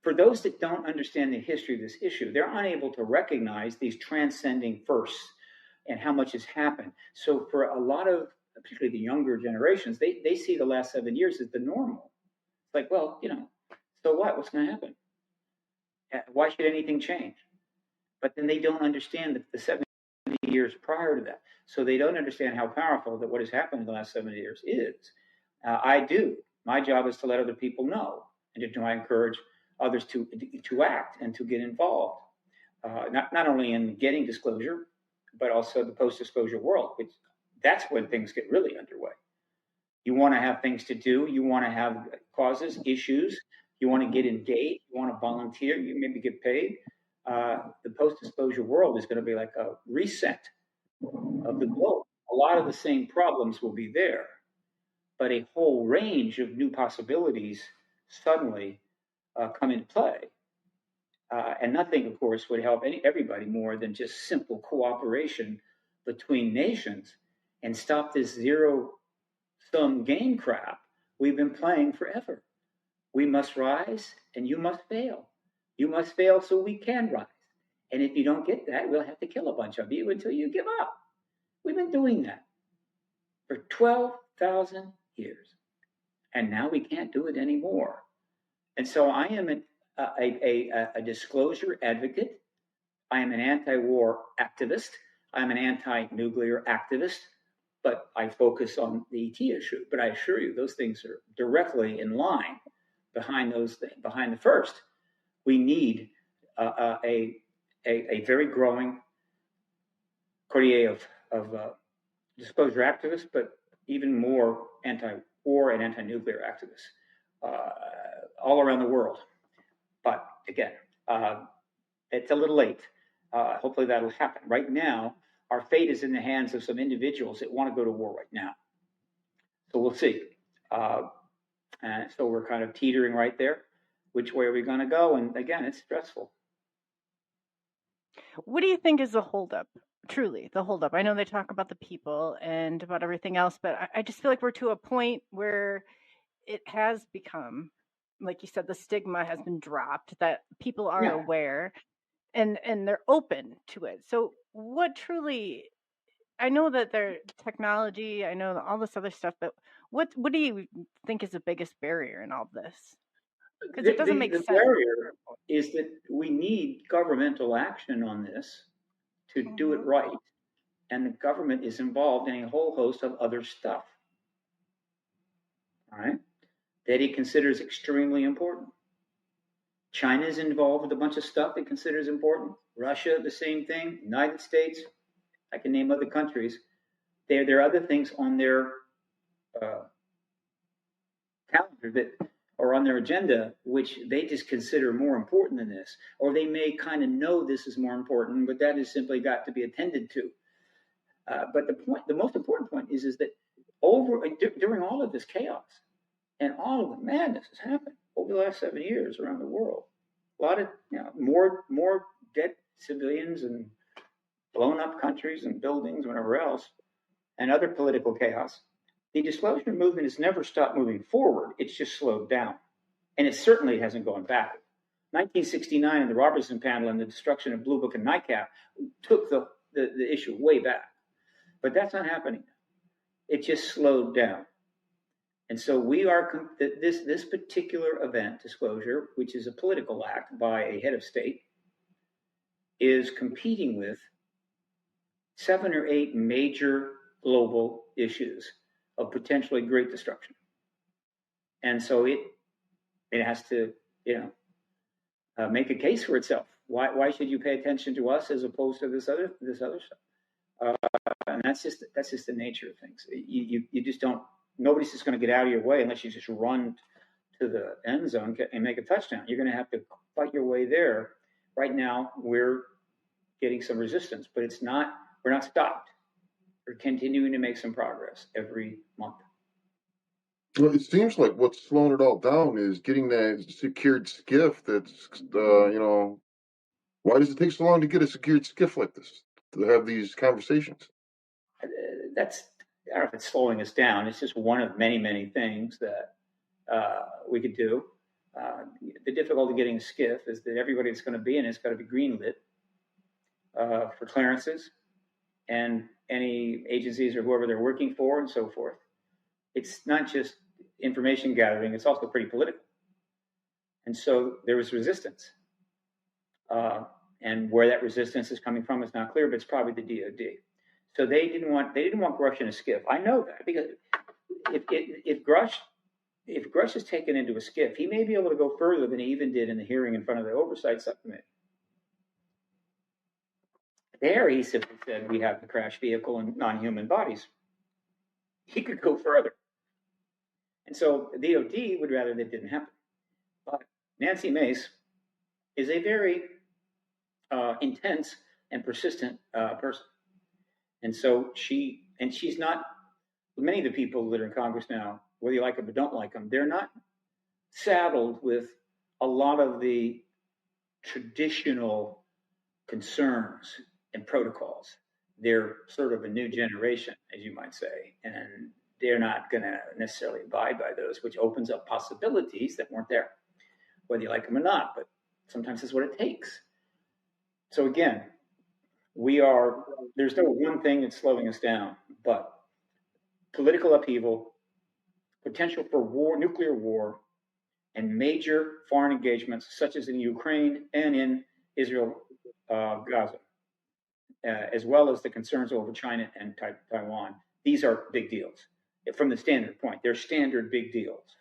for those that don't understand the history of this issue, they're unable to recognize these transcending firsts and how much has happened. So for a lot of, particularly the younger generations, they see the last 7 years as the normal. It's like, well, so what? What's going to happen? Why should anything change? But then they don't understand that the 70 years prior to that. So they don't understand how powerful that what has happened in the last 70 years is. I do. My job is to let other people know and to try to encourage others to act and to get involved, not only in getting disclosure, but also the post-disclosure world, which that's when things get really underway. You want to have things to do. You want to have causes, issues. You want to get engaged. You want to volunteer. You maybe get paid. The post-disclosure world is going to be like a reset of the globe. A lot of the same problems will be there, but a whole range of new possibilities suddenly come into play. And nothing, of course, would help everybody more than just simple cooperation between nations and stop this zero-sum game crap we've been playing forever. We must rise and you must fail. You must fail so we can rise. And if you don't get that, we'll have to kill a bunch of you until you give up. We've been doing that for 12,000 years. And now we can't do it anymore. And so I am a disclosure advocate. I am an anti-war activist. I'm an anti-nuclear activist. But I focus on the ET issue. But I assure you, those things are directly in line behind those things. Behind the first, we need a very growing coterie of disclosure activists, but even more anti-war and anti-nuclear activists all around the world. But again, it's a little late. Hopefully that'll happen. Right now, our fate is in the hands of some individuals that want to go to war right now. So we'll see. And so we're kind of teetering right there. Which way are we going to go? And again, it's stressful. What do you think is the holdup? Truly, the holdup. I know they talk about the people and about everything else, but I just feel like we're to a point where it has become, like you said, the stigma has been dropped, that people are aware and they're open to it. So what truly, I know that their technology, I know all this other stuff, but what do you think is the biggest barrier in all this? Because it doesn't make sense. The barrier is that we need governmental action on this to do it right. And the government is involved in a whole host of other stuff, all right, that it considers extremely important. China is involved with a bunch of stuff it considers important. Russia, the same thing. United States, I can name other countries. There are other things on their calendar that are on their agenda, which they just consider more important than this. Or they may kind of know this is more important, but that has simply got to be attended to. But the most important point is that during all of this chaos and all of the madness has happened over the last 7 years around the world, a lot of more dead civilians and blown up countries and buildings, whatever else, and other political chaos. The disclosure movement has never stopped moving forward. It's just slowed down, and it certainly hasn't gone back. 1969 and the Robertson panel and the destruction of Blue Book and NICAP took the issue way back. But that's not happening. It just slowed down. And so we are, this particular event disclosure, which is a political act by a head of state, is competing with 7 or 8 major global issues of potentially great destruction. And so it has to, make a case for itself. Why should you pay attention to us as opposed to this other stuff? And that's just the nature of things. You just don't. Nobody's just going to get out of your way unless you just run to the end zone and make a touchdown. You're going to have to fight your way there. Right now, we're getting some resistance, but we're not stopped. We're continuing to make some progress every month. Well, it seems like what's slowing it all down is getting that secured skiff that's, why does it take so long to get a secured skiff like this, to have these conversations? I don't know if it's slowing us down. It's just one of many, many things that we could do. The difficulty getting a skiff is that everybody that's going to be in it's got to be greenlit for clearances and any agencies or whoever they're working for and so forth. It's not just information gathering, it's also pretty political. And so there was resistance. And where that resistance is coming from is not clear, but it's probably the DOD. So they didn't want Grush in a skiff. I know that because if Grush is taken into a skiff, he may be able to go further than he even did in the hearing in front of the Oversight Subcommittee. There, he simply said, we have the crash vehicle and non-human bodies. He could go further. And so the DOD would rather that didn't happen. But Nancy Mace is a very intense and persistent person. And so she's not, many of the people that are in Congress now, whether you like them or don't like them, they're not saddled with a lot of the traditional concerns and protocols. They're sort of a new generation, as you might say, and they're not going to necessarily abide by those, which opens up possibilities that weren't there, whether you like them or not, but sometimes that's what it takes. So again, there's no one thing that's slowing us down, but political upheaval, potential for war, nuclear war, and major foreign engagements, such as in Ukraine and in Israel, Gaza, as well as the concerns over China and Taiwan. These are big deals. From the standard point, they're standard big deals.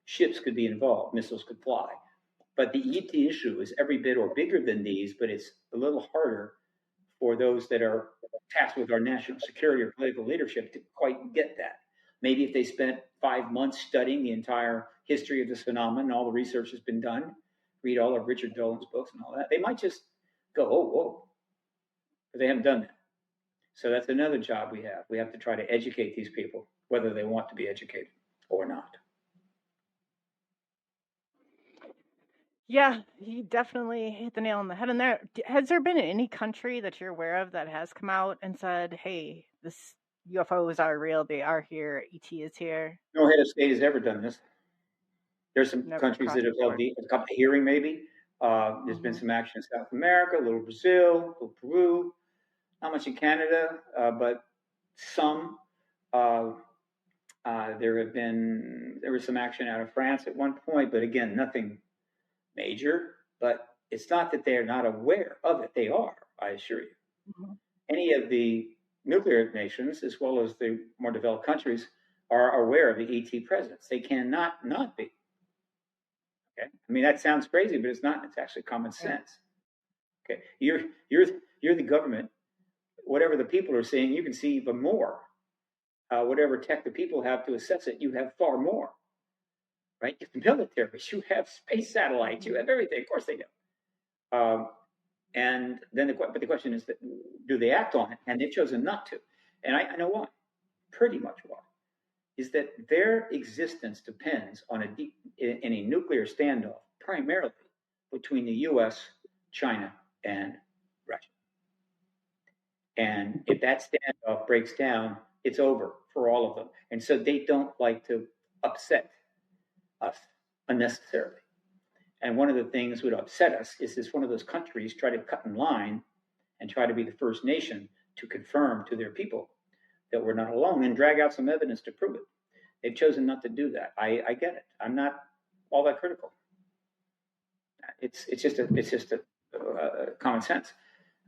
Ships could be involved, missiles could fly. But the ET issue is every bit or bigger than these, but it's a little harder for those that are tasked with our national security or political leadership to quite get that. Maybe if they spent 5 months studying the entire history of this phenomenon, all the research has been done, read all of Richard Dolan's books and all that, they might just go, oh, whoa. But they haven't done that. So that's another job we have. We have to try to educate these people, whether they want to be educated or not. Yeah, you definitely hit the nail on the head. And has there been any country that you're aware of that has come out and said, hey, this UFOs are real, they are here, ET is here? No head of state has ever done this. There's some countries that have held a hearing maybe. There's been some action in South America, a little Brazil, a little Peru, not much in Canada, but some. There was some action out of France at one point, but again, nothing major. But it's not that they're not aware of it. They are, I assure you. Mm-hmm. Any of the nuclear nations, as well as the more developed countries, are aware of the ET presence. They cannot not be. Okay, I mean that sounds crazy, but it's not. It's actually common sense. Okay, you're the government. Whatever the people are seeing, you can see even more. Whatever tech the people have to assess it, you have far more. Right? You have the military, you have space satellites, you have everything. Of course they do. And then the question is, do they act on it? And they've chosen not to. And I know why. Pretty much why. Is that their existence depends on in a nuclear standoff, primarily between the U.S., China, and Russia. And if that standoff breaks down, it's over for all of them. And so they don't like to upset us unnecessarily. And one of the things that would upset us is this one of those countries try to cut in line and try to be the first nation to confirm to their people that we're not alone and drag out some evidence to prove it. They've chosen not to do that. I get it. I'm not all that critical. It's just a common sense.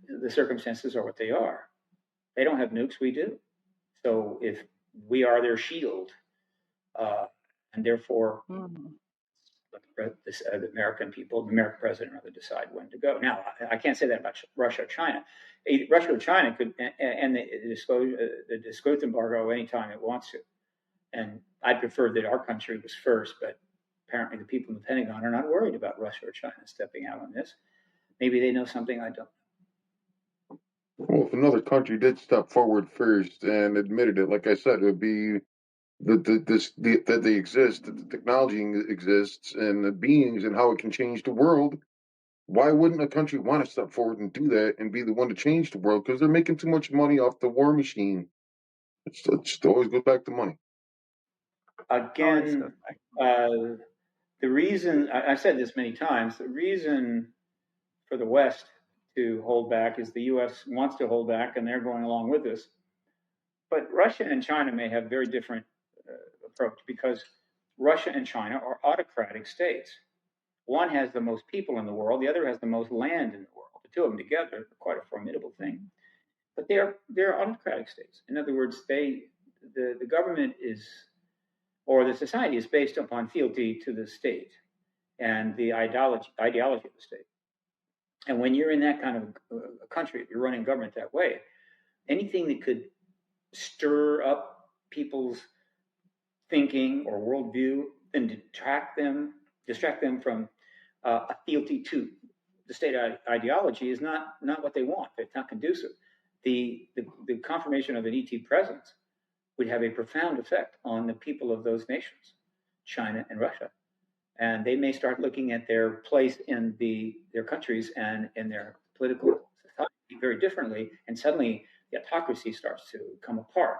The circumstances are what they are. They don't have nukes. We do. So if we are their shield, and therefore the American people, the American president, rather decide when to go. Now, I can't say that about Russia or China. Russia or China could end the disclosure embargo anytime it wants to. And I preferred that our country was first, but apparently the people in the Pentagon are not worried about Russia or China stepping out on this. Maybe they know something I don't. Well, if another country did step forward first and admitted it, like I said, it would be that they exist, that the technology exists, and the beings and how it can change the world. Why wouldn't a country want to step forward and do that and be the one to change the world? Because they're making too much money off the war machine. It always goes back to money. Again, the reason, I've said this many times, the reason for the West to hold back is the U.S. wants to hold back, and they're going along with this. But Russia and China may have very different approach, because Russia and China are autocratic states. One has the most people in the world, the other has the most land in the world. The two of them together are quite a formidable thing. But they're autocratic states. In other words, the government is, or the society is based upon fealty to the state and the ideology of the state. And when you're in that kind of a country, if you're running government that way, anything that could stir up people's thinking or worldview and distract them from a fealty to the state ideology is not what they want. It's not conducive. The confirmation of an ET presence would have a profound effect on the people of those nations, China and Russia. And they may start looking at their place in their countries and in their political society very differently. And suddenly the autocracy starts to come apart.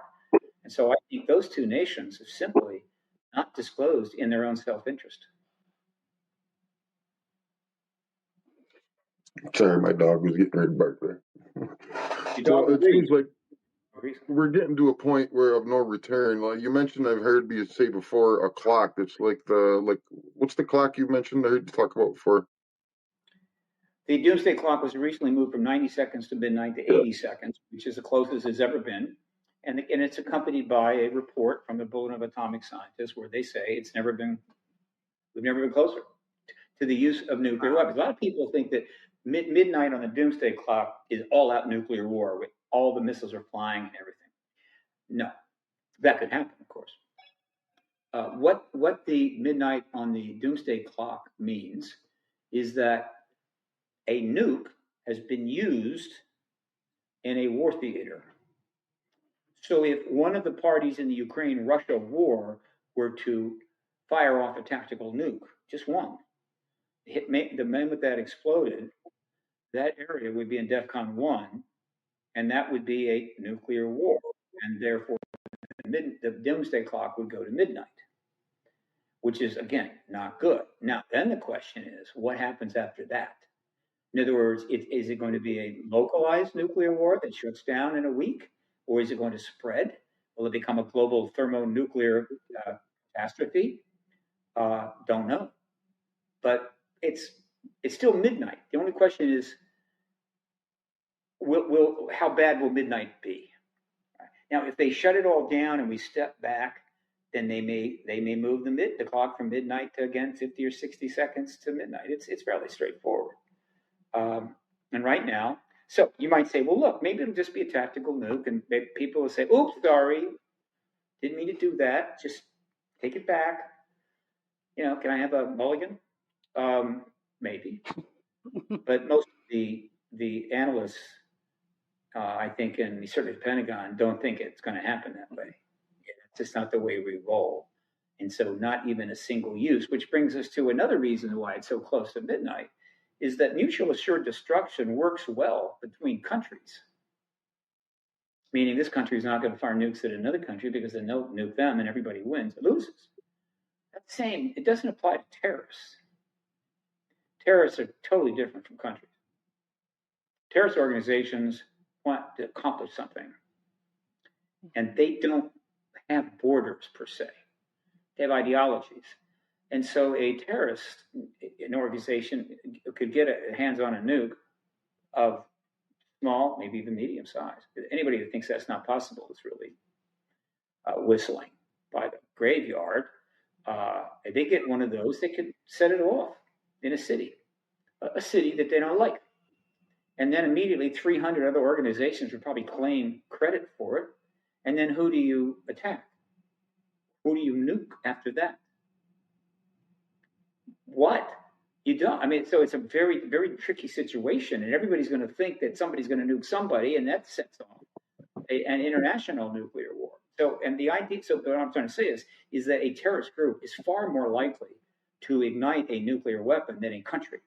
And so I think those two nations have simply not disclosed in their own self-interest. Sorry, my dog was getting ready to bark there. So it seems like we're getting to a point where of no return. Like you mentioned, I've heard you say before, a clock that's like what's the clock you mentioned? I heard you talk about before. The doomsday clock was recently moved from 90 seconds to midnight to 80 seconds, which is the closest it's ever been. And it's accompanied by a report from the Bulletin of Atomic Scientists where they say we've never been closer to the use of nuclear weapons. A lot of people think that midnight on the doomsday clock is all-out nuclear war with all the missiles are flying and everything. No, that could happen, of course. What the midnight on the doomsday clock means is that a nuke has been used in a war theater. So if one of the parties in the Ukraine-Russia war were to fire off a tactical nuke, just one, the moment that exploded, that area would be in DEFCON 1, and that would be a nuclear war. And therefore, the doomsday clock would go to midnight, which is, again, not good. Now, then the question is, what happens after that? In other words, is it going to be a localized nuclear war that shuts down in a week? Or is it going to spread? Will it become a global thermonuclear catastrophe? Don't know. But it's still midnight. The only question is, how bad will midnight be? Now, if they shut it all down and we step back, then they may move the clock from midnight to, again, 50 or 60 seconds to midnight. It's fairly straightforward. And right now, so you might say, well, look, maybe it'll just be a tactical nuke, and maybe people will say, oops, sorry, didn't mean to do that. Just take it back. Can I have a mulligan? Maybe. But most of the analysts, I think, and certainly the Pentagon, don't think it's going to happen that way. It's just not the way we roll. And so not even a single use, which brings us to another reason why it's so close to midnight, is that mutual assured destruction works well between countries. Meaning this country is not going to fire nukes at another country because they nuke them and everybody wins or loses. That's the same. It doesn't apply to terrorists. Terrorists are totally different from countries. Terrorist organizations want to accomplish something, and they don't have borders per se. They have ideologies. And so a terrorist, an organization, could get hands on a nuke of small, maybe even medium size. Anybody that thinks that's not possible is really whistling by the graveyard. If they get one of those, they could set it off in a city that they don't like. And then immediately 300 other organizations would probably claim credit for it. And then who do you attack? Who do you nuke after that? What? You don't. I mean, so it's a very, very tricky situation, and everybody's going to think that somebody's going to nuke somebody, and that sets off an international nuclear war. So, and the idea, so what I'm trying to say is that a terrorist group is far more likely to ignite a nuclear weapon than a country.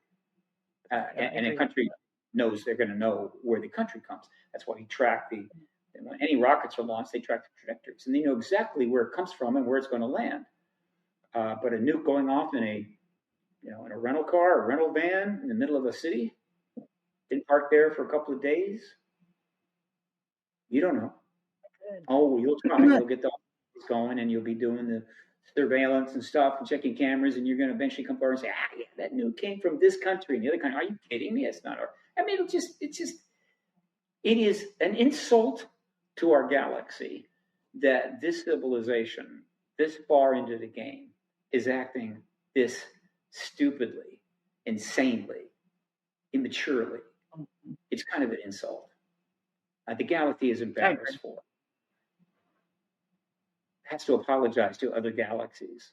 And a country knows they're going to know where the country comes. That's why you track when any rockets are launched, they track the trajectories, and they know exactly where it comes from and where it's going to land. But a nuke going off in a rental car, a rental van in the middle of a city, been parked there for a couple of days, you don't know. Oh, you'll try. You'll get the office going, and you'll be doing the surveillance and stuff and checking cameras, and you're going to eventually come forward and say, yeah, that nuke came from this country and the other country. Are you kidding me? It's not our. I mean, it is an insult to our galaxy that this civilization, this far into the game, is acting this stupidly, insanely, immaturely. It's kind of an insult. The galaxy is embarrassed for it. Has to apologize to other galaxies,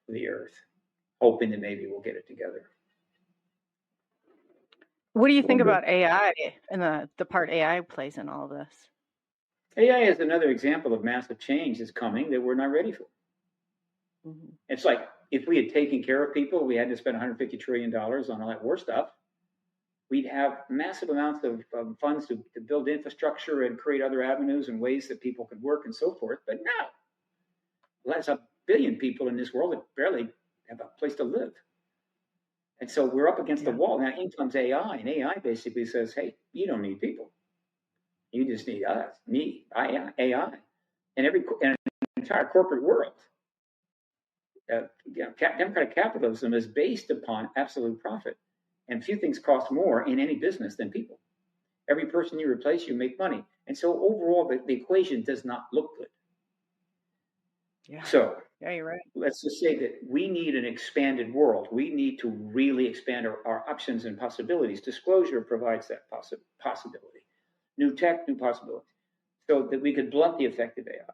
the Earth, hoping that maybe we'll get it together. What do you think about AI and the part AI plays in all this? AI is another example of massive change that's coming that we're not ready for. Mm-hmm. It's like if we had taken care of people, we had to spend $150 trillion on all that war stuff, we'd have massive amounts of funds to build infrastructure and create other avenues and ways that people could work and so forth. But no, there's 1 billion people in this world that barely have a place to live. And so we're up against the wall. Now in comes AI, and AI basically says, hey, you don't need people. You just need us, me, AI. And an entire corporate world. Democratic capitalism is based upon absolute profit. And few things cost more in any business than people. Every person you replace, you make money. And so overall, the equation does not look good. Yeah. So you're right. Let's just say that we need an expanded world. We need to really expand our options and possibilities. Disclosure provides that possibility. New tech, new possibilities. So that we could blunt the effect of AI.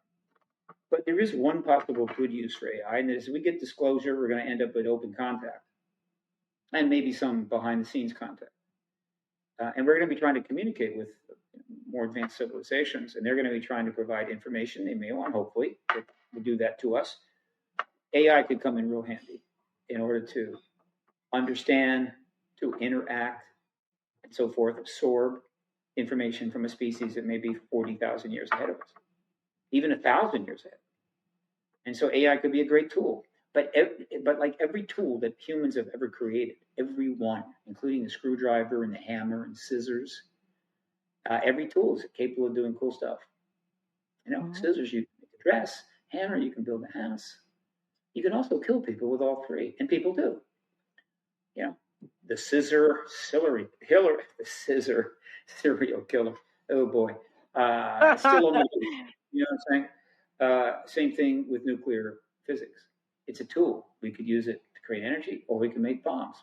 But there is one possible good use for AI, and that is if we get disclosure, we're going to end up with open contact. And maybe some behind-the-scenes contact. And we're going to be trying to communicate with more advanced civilizations, and they're going to be trying to provide information they may want, hopefully, that will do that to us. AI could come in real handy in order to understand, to interact, and so forth, absorb information from a species that may be 40,000 years ahead of us, even 1,000 years ahead. And so AI could be a great tool. But like every tool that humans have ever created, every one, including the screwdriver and the hammer and scissors, every tool is capable of doing cool stuff. Scissors, you can make a dress. Hammer, you can build a house. You can also kill people with all three, and people do. The scissor serial killer. Oh boy, still on the loose. You know what I'm saying? Same thing with nuclear physics. It's a tool. We could use it to create energy, or we can make bombs.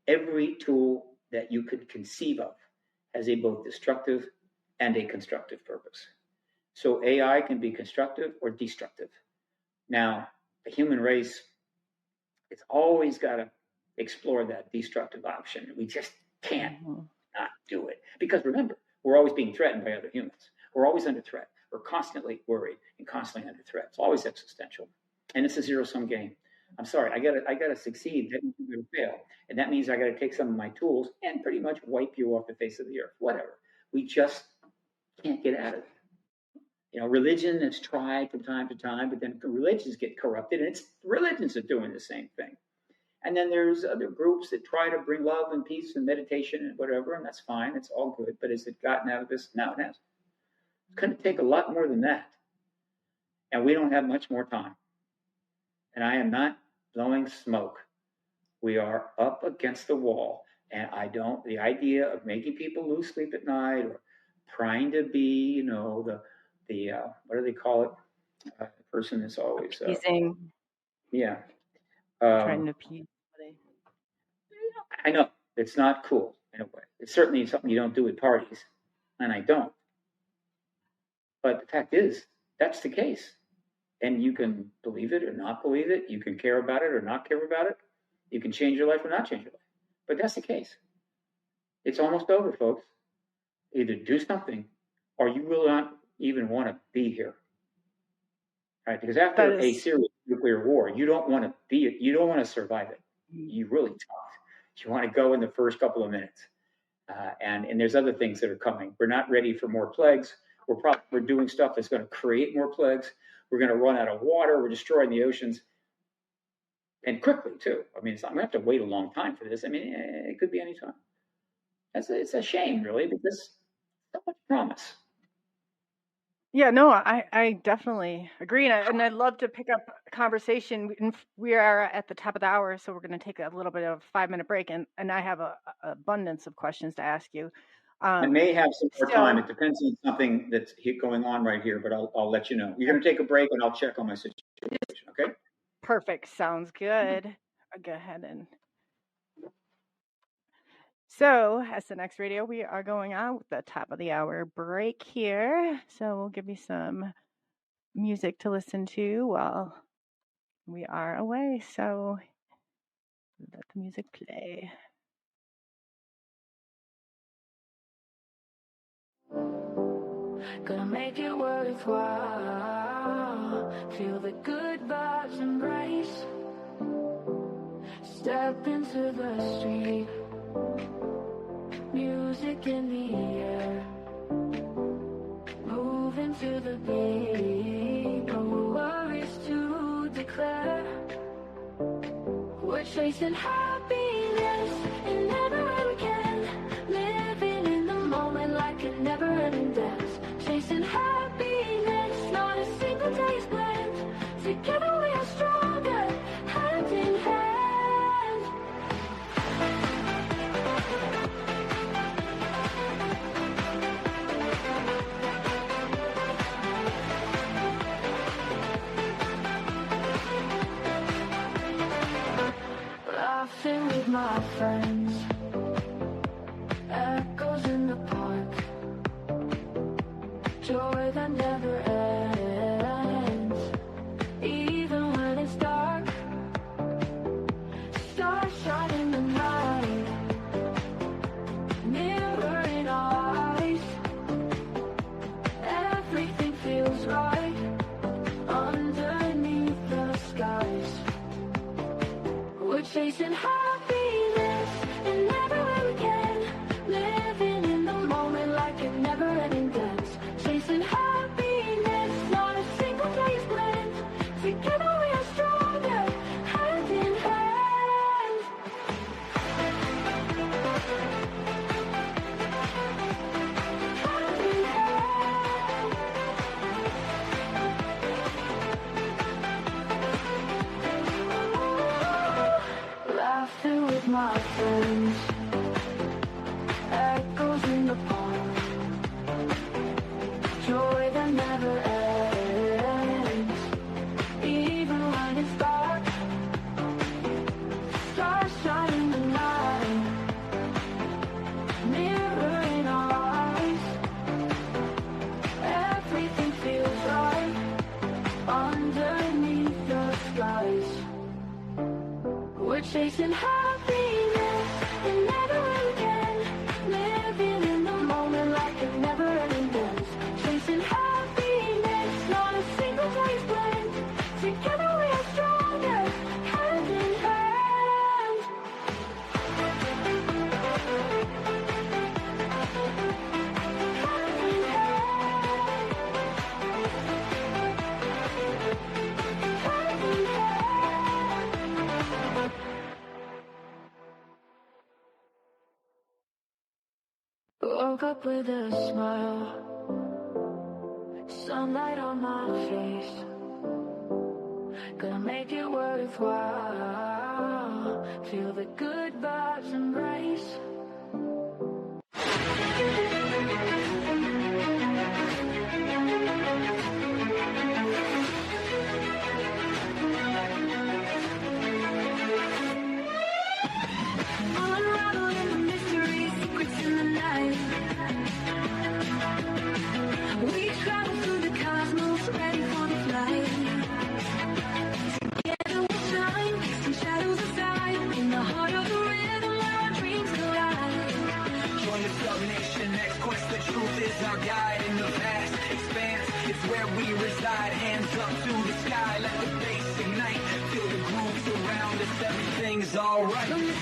Every tool that you could conceive of has a both destructive and a constructive purpose. So AI can be constructive or destructive. Now, the human race, it's always got to explore that destructive option. We just can't not do it. Because remember, we're always being threatened by other humans. We're always under threat. We're constantly worried and constantly under threat. It's always existential. And it's a zero-sum game. I'm sorry, I gotta succeed. That means I'm gonna fail. And that means I gotta take some of my tools and pretty much wipe you off the face of the earth. Whatever. We just can't get out of it. Religion has tried from time to time, but then religions get corrupted, and it's religions are doing the same thing. And then there's other groups that try to bring love and peace and meditation and whatever, and that's fine. It's all good. But has it gotten out of this? No, it hasn't. It's going to take a lot more than that. And we don't have much more time. And I am not blowing smoke. We are up against the wall. And the idea of making people lose sleep at night or trying to be, the what do they call it? The person that's always, Appeasing, yeah. trying to appease somebody. I know it's not cool in a way. It's certainly something you don't do at parties, and I don't. But the fact is, that's the case. And you can believe it or not believe it. You can care about it or not care about it. You can change your life or not change your life. But that's the case. It's almost over, folks. Either do something or you will not even want to be here. Right? Because after a serious nuclear war, you don't want to survive it. You really don't. You want to go in the first couple of minutes. And there's other things that are coming. We're not ready for more plagues. We're doing stuff that's going to create more plagues. We're going to run out of water. We're destroying the oceans. And quickly, too. I mean, we have to wait a long time for this. I mean, it could be any time. It's a shame, really, because so much promise. Yeah, no, I definitely agree. And I'd love to pick up a conversation. We are at the top of the hour, so we're going to take a little bit of a 5-minute break. And I have an abundance of questions to ask you. I may have some more time. It depends on something that's going on right here, but I'll let you know. You're going to take a break, and I'll check on my situation, okay? Perfect. Sounds good. I'll go ahead and... So, SNX Radio, we are going on with the top of the hour break here. So we'll give you some music to listen to while we are away. So let the music play. Gonna make it worthwhile. Feel the good vibes embrace. Step into the street. Music in the air. Move into the beat. No worries to declare. We're chasing happiness in every way we can. Living in the moment like a never-ending dance. Chasing happiness, not a single day is planned. Together we are stronger, hand in hand. Laughing with my friends, echoes in the park, joy that never ends, even when it's dark. Stars shine in the night, mirror in our eyes. Everything feels right underneath the skies. We're chasing happiness in every way we can. Living in the moment like a never-ending dance. Chasing happiness, not a single day is planned. Together we are stronger, hand in hand. Hand in hand. Laughing with my friends, echoes in the park, joy that never ends, even when it's dark. Stars shine in the night, mirror in our eyes. Everything feels right underneath the skies. We're chasing happiness in every way we can. Living in the moment like a never-ending dance. Chasing happiness, not a single day is planned. Together we are stronger, hand in hand. Hand in hand. Hand in hand. Woke up with a smile, sunlight on my face. gonna make it worthwhile. Feel the good vibes embrace. Unraveling the mystery, secrets in the night. We travel through the cosmos, ready for the flight. Together we'll shine, some shadows aside, in the heart of the rhythm where our dreams collide. Join the Nation X quest, the truth is our guide. In the vast expanse, it's where we reside. Hands up to the sky, let the bass ignite. Feel the grooves around us, everything's alright. From the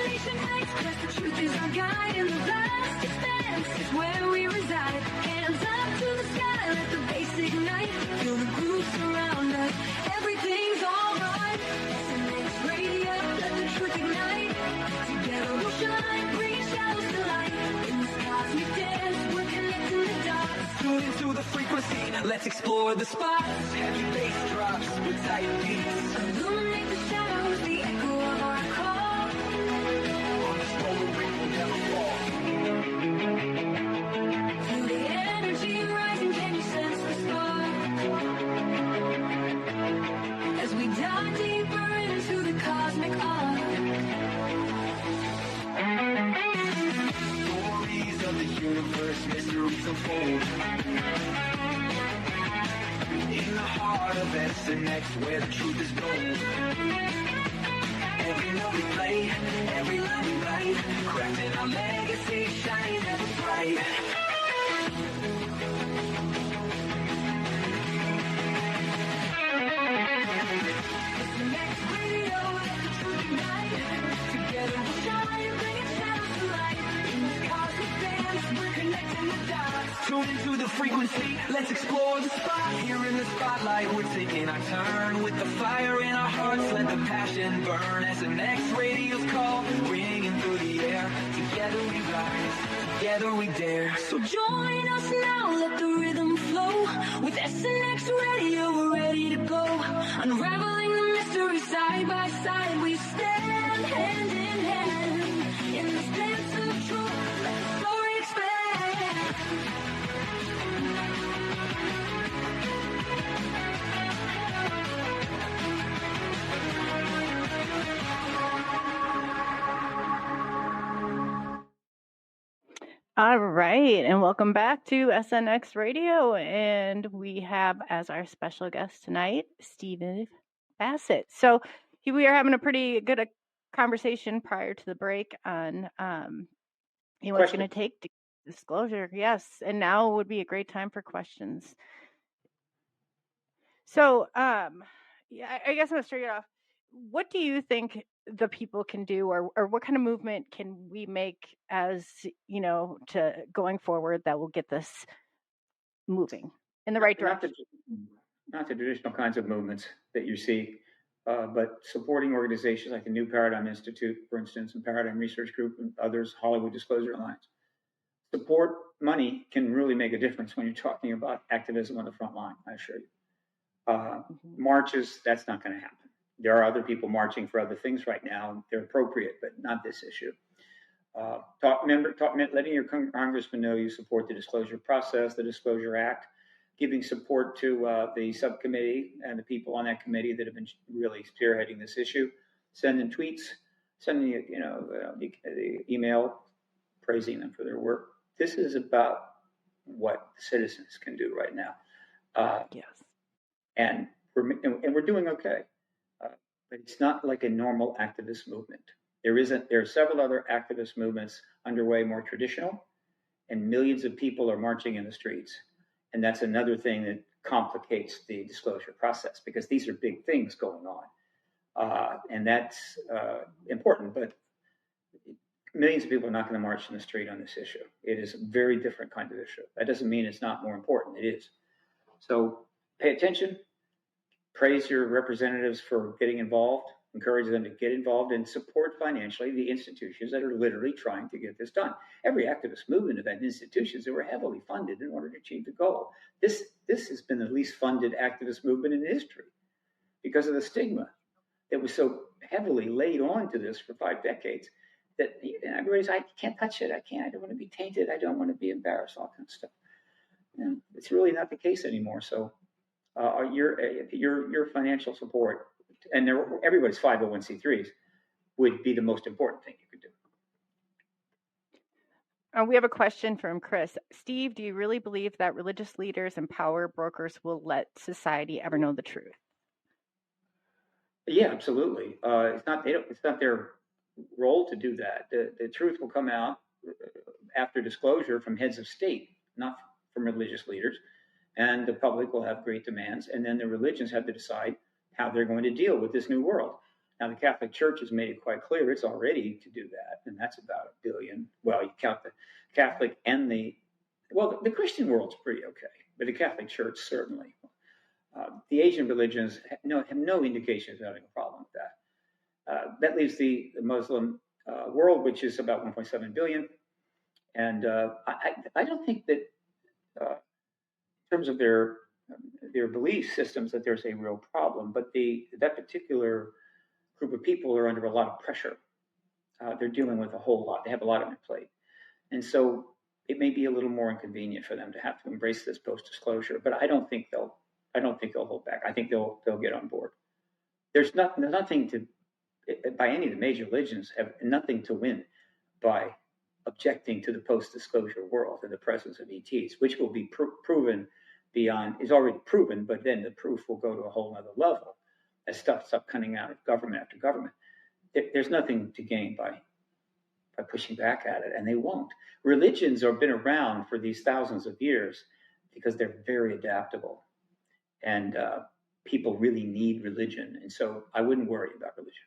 Nation X quest, the truth is our guide. In the vast expanse, it's where we reside. Hands up to the sky, let the bass ignite. Feel the grooves surround us, everything's alright. SNX Radio, let the truth ignite. Together we'll shine, bring shadows to light. In this cosmic dance, we're connecting the dots. Tune into the frequency, let's explore the spots. Heavy bass drops with tight beats. Illuminate the shadows, the echo of our call. On this road we will never fall. Feel the energy rising, can you sense the spark? As we dive deeper into the cosmic arc. Stories of the universe, mysteries unfold. In the heart of SNX, where the truth is gold. Every note we play, every line we write, crafting our legacy, shining ever bright. SNX Radio, let the truth ignite. Together we'll shine, bringing shadows to light. In this cosmic dance, we're connecting the dots. Tune into the frequency, let's explore the spot. Here in the spotlight, we're taking our turn. With the fire in our hearts, let the passion burn. SNX Radio's call, ringing through the air. Together we rise, together we dare. So join us now, let the rhythm flow. With SNX Radio, we're ready to go. Unraveling the mystery side by side, we stand hand in hand. In this dance of truth, let the story expand. All right, and welcome back to SNX Radio, and we have as our special guest tonight, Steven Bassett. So we are having a pretty good conversation prior to the break on what's going to take to disclosure. Yes, and now would be a great time for questions. So, yeah, I guess I'm going to start it off. What do you think the people can do, or what kind of movement can we make as, to going forward that will get this moving in the right direction? Not the traditional kinds of movements that you see, but supporting organizations like the New Paradigm Institute, for instance, and Paradigm Research Group and others, Hollywood Disclosure Alliance. Support money can really make a difference when you're talking about activism on the front line, I assure you. Marches, that's not going to happen. There are other people marching for other things right now. They're appropriate, but not this issue. Letting your congressman know you support the disclosure process, the Disclosure Act, giving support to the subcommittee and the people on that committee that have been really spearheading this issue, sending tweets, sending the email, praising them for their work. This is about what citizens can do right now. Yes. And we're doing okay, but it's not like a normal activist movement. There are several other activist movements underway, more traditional, and millions of people are marching in the streets. And that's another thing that complicates the disclosure process, because these are big things going on. And that's important, but millions of people are not going to march in the street on this issue. It is a very different kind of issue. That doesn't mean it's not more important. It is. So pay attention, praise your representatives for getting involved, encourage them to get involved, and support financially the institutions that are literally trying to get this done. Every activist movement have had institutions that were heavily funded in order to achieve the goal. This has been the least funded activist movement in history. because of the stigma that was so heavily laid on to this for 5 decades that everybody's, I can't touch it. I don't want to be tainted. I don't want to be embarrassed, all kind of stuff. And it's really not the case anymore. So your financial support, and everybody's 501c3s, would be the most important thing you could do. We have a question from Chris. Steve, do you really believe that religious leaders and power brokers will let society ever know the truth? Yeah, absolutely. It's not their role to do that. The truth will come out after disclosure from heads of state, not from religious leaders, and the public will have great demands, and then the religions have to decide how they're going to deal with this new world. Now, the Catholic Church has made it quite clear it's all ready to do that, and that's about $1 billion. Well, you count the Catholic and the Christian world's pretty okay, but the Catholic Church certainly. The Asian religions have no indications of having a problem with that. That leaves the Muslim world, which is about 1.7 billion, and I don't think that in terms of their belief systems that there's a real problem, but that particular group of people are under a lot of pressure. They're dealing with a whole lot. They have a lot on their plate. And so it may be a little more inconvenient for them to have to embrace this post-disclosure, but I don't think they'll hold back. I think they'll get on board. There's nothing to, by any of the major religions, have nothing to win by objecting to the post-disclosure world and the presence of ETs, which will be proven is already proven, but then the proof will go to a whole other level as stuff stops coming out of government after government. There's nothing to gain by pushing back at it, and they won't. Religions have been around for these thousands of years because they're very adaptable, and people really need religion, and so I wouldn't worry about religion.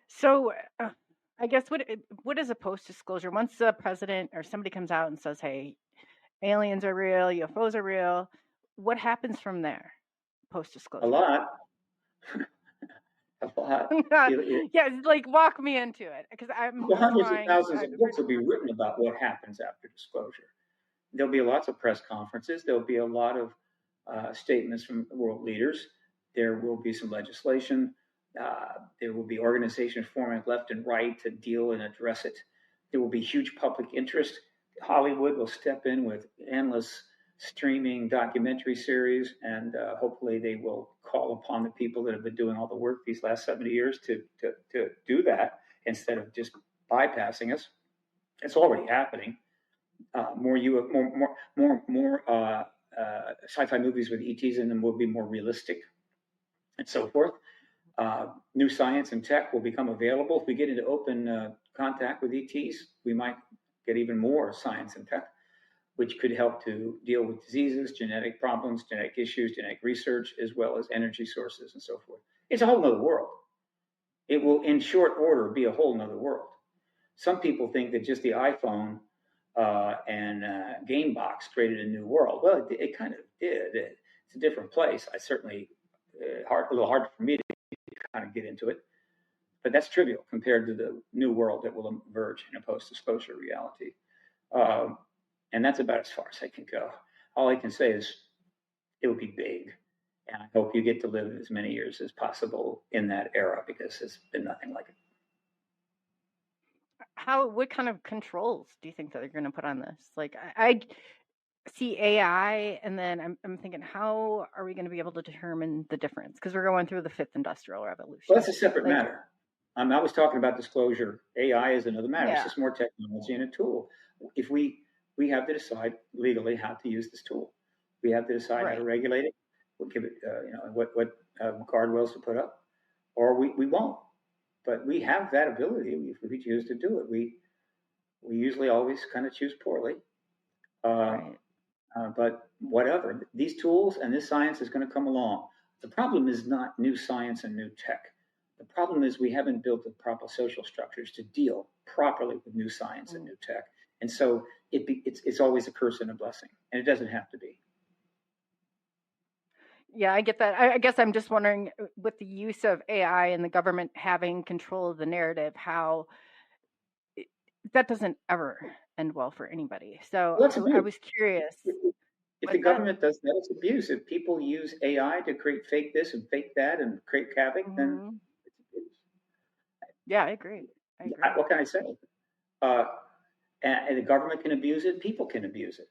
So I guess what is a post-disclosure? Once the president or somebody comes out and says, hey, aliens are real, UFOs are real, what happens from there post-disclosure? A lot. A lot. Yeah, like walk me into it, because hundreds of thousands of books will be written about what happens after disclosure. There'll be lots of press conferences. There'll be a lot of statements from world leaders. There will be some legislation. There will be organizations forming left and right to deal and address it. There will be huge public interest. Hollywood will step in with endless streaming documentary series, and hopefully they will call upon the people that have been doing all the work these last 70 years to do that instead of just bypassing us. It's already happening. More sci-fi movies with ETs in them will be more realistic, and so forth. New science and tech will become available. If we get into open contact with ETs, we might get even more science and tech, which could help to deal with diseases, genetic problems, genetic issues, genetic research, as well as energy sources and so forth. It's a whole nother world. It will, in short order, be a whole nother world. Some people think that just the iPhone and game box created a new world. Well, it kind of did. It's a different place. I certainly, a little hard for me to kind of get into it, but that's trivial compared to the new world that will emerge in a post-disclosure reality. And that's about as far as I can go. All I can say is it will be big, and I hope you get to live as many years as possible in that era, because it's been nothing like it. What kind of controls do you think that they're going to put on this? Like, I see AI, and then I'm thinking, how are we going to be able to determine the difference? Because we're going through the 5th industrial revolution. Well, that's a separate matter. I was talking about disclosure. AI is another matter. Yeah. It's just more technology and a tool. If we have to decide legally how to use this tool. We have to decide how to regulate it. We'll give it, what guardrails to put up, or we won't. But we have that ability if we choose to do it. We usually always kind of choose poorly. But whatever, these tools and this science is going to come along. The problem is not new science and new tech. The problem is we haven't built the proper social structures to deal properly with new science and new tech. And so it's always a curse and a blessing, and it doesn't have to be. Yeah, I get that. I guess I'm just wondering, with the use of AI and the government having control of the narrative, how that doesn't ever end well for anybody. So I was curious. If the government does that, it's abuse. If people use AI to create fake this and fake that and create havoc, then it's abuse. Yeah, I agree. What can I say? And the government can abuse it. People can abuse it.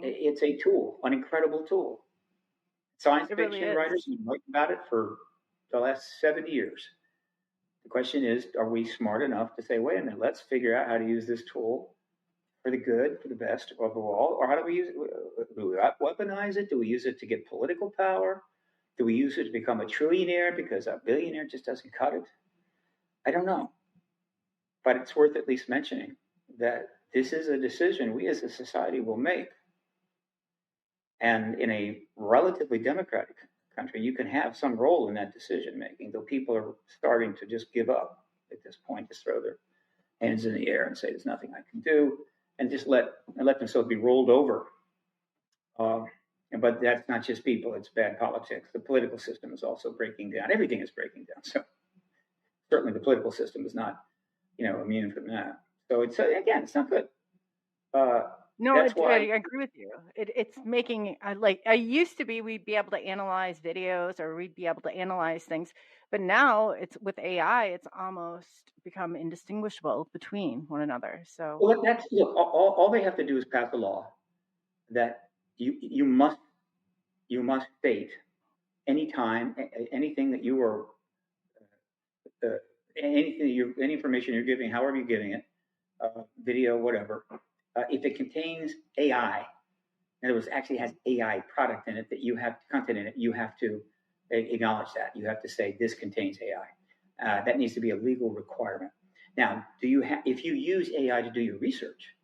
It's a tool, an incredible tool. Science fiction writers have been writing about it for the last 70 years. The question is, are we smart enough to say, wait a minute, let's figure out how to use this tool for the good, for the best overall, or how do we use it? Do we weaponize it? Do we use it to get political power? Do we use it to become a trillionaire because a billionaire just doesn't cut it? I don't know. But it's worth at least mentioning that this is a decision we as a society will make. And in a relatively democratic country, you can have some role in that decision making, though people are starting to just give up at this point, just throw their hands in the air and say there's nothing I can do, and just let themselves be rolled over. But that's not just people; it's bad politics. The political system is also breaking down. Everything is breaking down. So certainly the political system is not, immune from that. So it's again, it's not good. No, I agree with you. It's making I used to be, we'd be able to analyze videos or we'd be able to analyze things, but now it's with AI, it's almost become indistinguishable between one another. So all they have to do is pass a law that you must state anytime anything that you are any information you're giving, however you're giving it, video, whatever. If it contains AI, in other words, actually has AI product in it content in it, you have to acknowledge that. You have to say this contains AI. That needs to be a legal requirement. Now, if you use AI to do your research,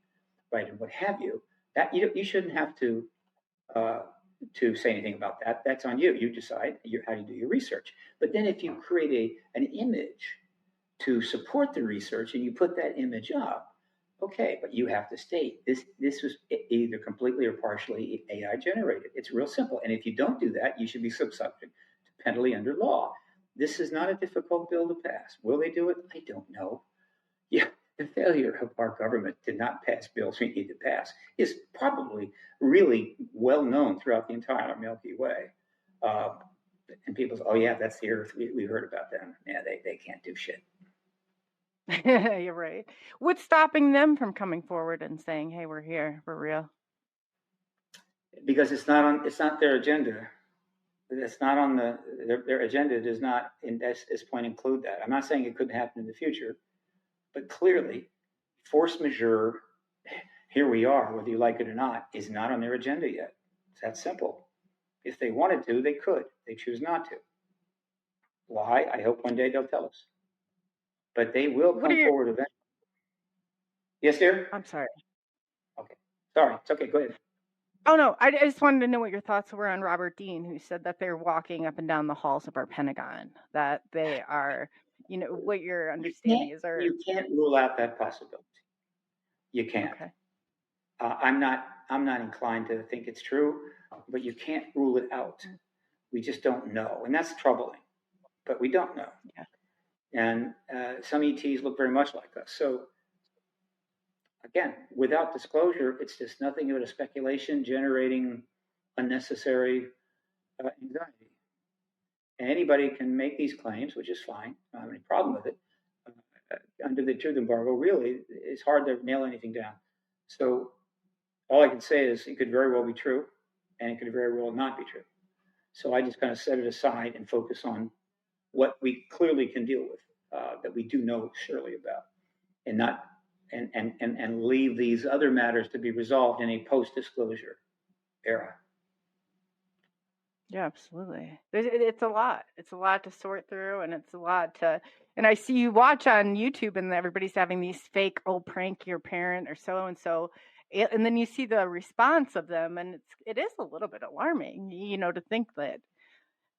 right, and what have you, that you shouldn't have to say anything about that. That's on you. You decide how you do your research. But then if you create an image to support the research and you put that image up, okay, but you have to state this was either completely or partially AI generated. It's real simple. And if you don't do that, you should be subject to penalty under law. This is not a difficult bill to pass. Will they do it? I don't know. Yeah, the failure of our government to not pass bills we need to pass is probably really well known throughout the entire Milky Way. And people say, oh yeah, that's the Earth. We heard about them. Yeah, they can't do shit. You're right. What's stopping them from coming forward and saying, "Hey, we're here, we're real"? Because it's not their agenda. It's not on their agenda. Does not, in this point, include that. I'm not saying it couldn't happen in the future, but clearly, force majeure. Here we are, whether you like it or not, is not on their agenda yet. It's that simple. If they wanted to, they could. They choose not to. Why? I hope one day they'll tell us. But they will come forward eventually. Yes, dear? I'm sorry. Okay. Sorry. It's okay. Go ahead. Oh, no. I just wanted to know what your thoughts were on Robert Dean, who said that they're walking up and down the halls of our Pentagon, that they are, what your understanding is. You can't rule out that possibility. You can't. Okay. I'm not inclined to think it's true, but you can't rule it out. We just don't know. And that's troubling. But we don't know. Yeah. And some ETs look very much like us. So, again, without disclosure, it's just nothing but a speculation generating unnecessary anxiety. And anybody can make these claims, which is fine. I don't have any problem with it. Under the truth embargo, really, it's hard to nail anything down. So all I can say is it could very well be true, and it could very well not be true. So I just kind of set it aside and focus on what we clearly can deal with, that we do know surely about, and not and leave these other matters to be resolved in a post-disclosure era. Yeah, absolutely. It's a lot. It's a lot to sort through, and it's a lot to. And I see you watch on YouTube, and everybody's having these fake, prank your parent or so and so, and then you see the response of them, and it is a little bit alarming, to think that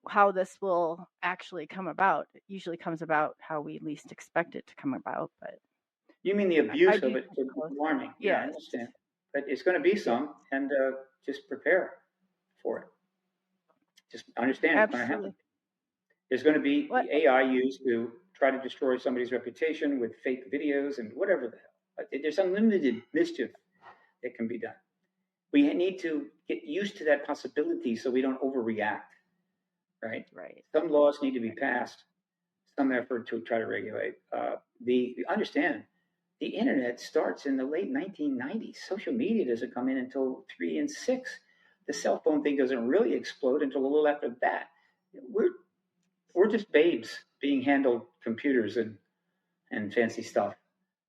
how this will actually come about. It usually comes about how we least expect it to come about, but. You mean the abuse of it is alarming? Yeah, I understand. But it's going to be some, and just prepare for it. Just understand it's going to happen. There's going to be AI used to try to destroy somebody's reputation with fake videos and whatever the hell. There's unlimited mischief that can be done. We need to get used to that possibility so we don't overreact, right? Right. Some laws need to be passed, some effort to try to regulate. Understand, the internet starts in the late 1990s. Social media doesn't come in until 3 and 6. The cell phone thing doesn't really explode until a little after that. We're just babes being handled computers and fancy stuff.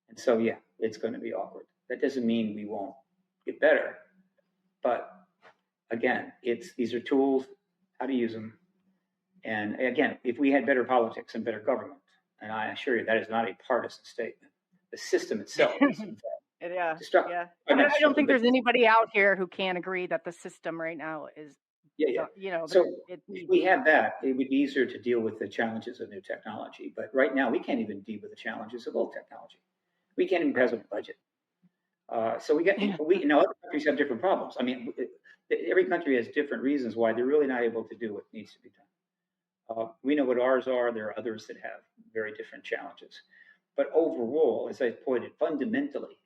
And so, yeah, it's going to be awkward. That doesn't mean we won't get better. But again, these are tools, how to use them. And again, if we had better politics and better government, and I assure you that is not a partisan statement, the system itself is Yeah. destructive. Yeah. I don't think there's anybody out here who can't agree that the system right now is, So if we had that, it would be easier to deal with the challenges of new technology. But right now, we can't even deal with the challenges of old technology. We can't even pass a budget. So other countries have different problems. I mean, every country has different reasons why they're really not able to do what needs to be done. We know what ours are. There are others that have very different challenges. But overall, as I pointed, fundamentally,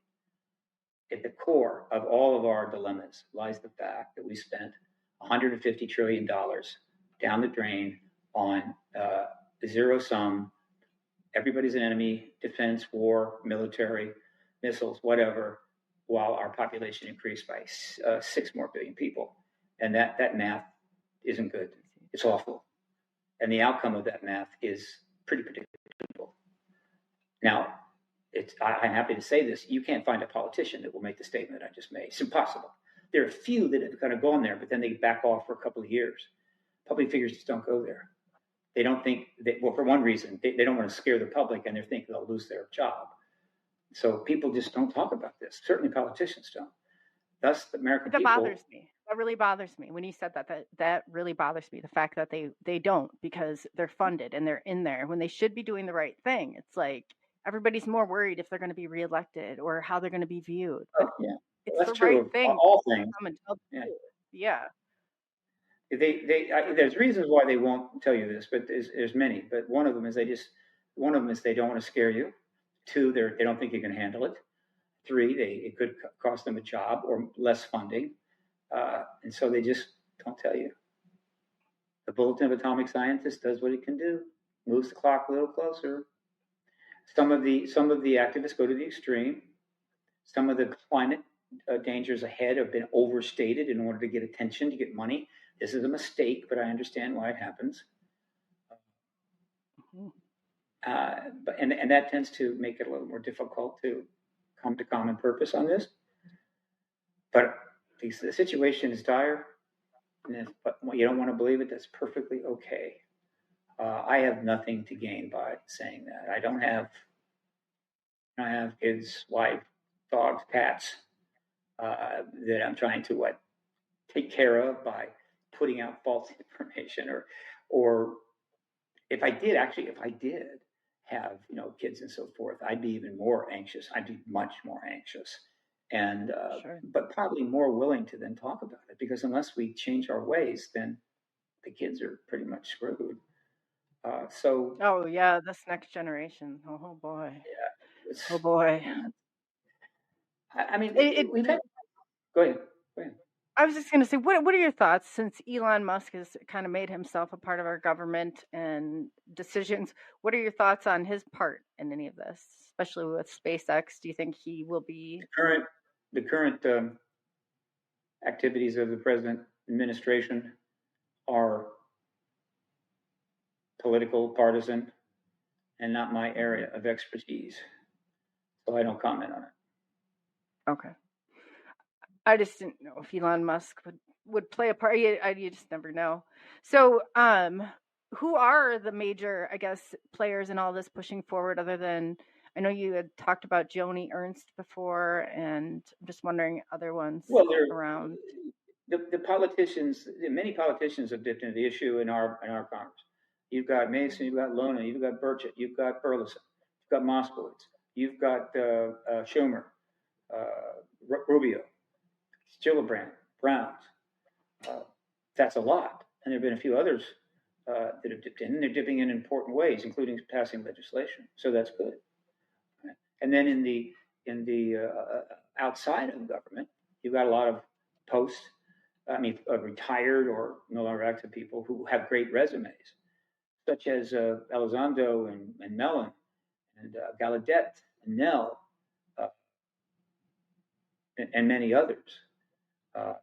at the core of all of our dilemmas lies the fact that we spent $150 trillion down the drain on zero sum, everybody's an enemy, defense, war, military, missiles, whatever, while our population increased by 6 more billion people. And that math isn't good. It's awful. And the outcome of that math is pretty predictable. Now, I'm happy to say this. You can't find a politician that will make the statement I just made. It's impossible. There are a few that have kind of gone there, but then they back off for a couple of years. Public figures just don't go there. They don't think that, well, for one reason, they don't want to scare the public and they think they'll lose their job. So people just don't talk about this. Certainly politicians don't. Thus, the American people. That bothers me. That really bothers me. When you said that really bothers me. The fact that they don't, because they're funded and they're in there when they should be doing the right thing. It's like everybody's more worried if they're going to be reelected or how they're going to be viewed. But it's that's the true right thing. All things. Yeah. There's reasons why they won't tell you this, but there's many. But one of them is they don't want to scare you. 2, they don't think you can handle it. 3, it could cost them a job or less funding, and so they just don't tell you. The Bulletin of Atomic Scientists does what it can do, moves the clock a little closer. Some of the activists go to the extreme. Some of the climate dangers ahead have been overstated in order to get attention, to get money. This is a mistake, but I understand why it happens. And that tends to make it a little more difficult to come to common purpose on this. But the situation is dire. But you don't want to believe it, that's perfectly okay. I have nothing to gain by saying that. I don't have kids, wife, dogs, cats that I'm trying to take care of by putting out false information, or if I did have kids and so forth, I'd be even more anxious. I'd be much more anxious, and but probably more willing to then talk about it, because unless we change our ways, then the kids are pretty much screwed. Oh yeah, this next generation. Oh boy. Yeah. Oh boy. I mean, we've had. Go ahead. I was just going to say, what are your thoughts, since Elon Musk has kind of made himself a part of our government and decisions? What are your thoughts on his part in any of this, especially with SpaceX? Do you think he will be the current activities of the present administration are political, partisan, and not my area of expertise, so I don't comment on it. Okay. I just didn't know if Elon Musk would play a part. You just never know. So, who are the major, I guess, players in all this pushing forward, other than, I know you had talked about Joni Ernst before, and I'm just wondering other ones around. The politicians, many politicians have dipped into the issue in our Congress. You've got Mason, you've got Lona, you've got Burchett, you've got Burleson, you've got Moskowitz, you've got Schumer, Rubio, Gillibrand, Browns. That's a lot. And there have been a few others that have dipped in, and they're dipping in important ways, including passing legislation. So that's good. And then in the outside of government, you've got a lot of retired or no longer active people who have great resumes, such as Elizondo and Mellon and Gallaudet and Nell and many others,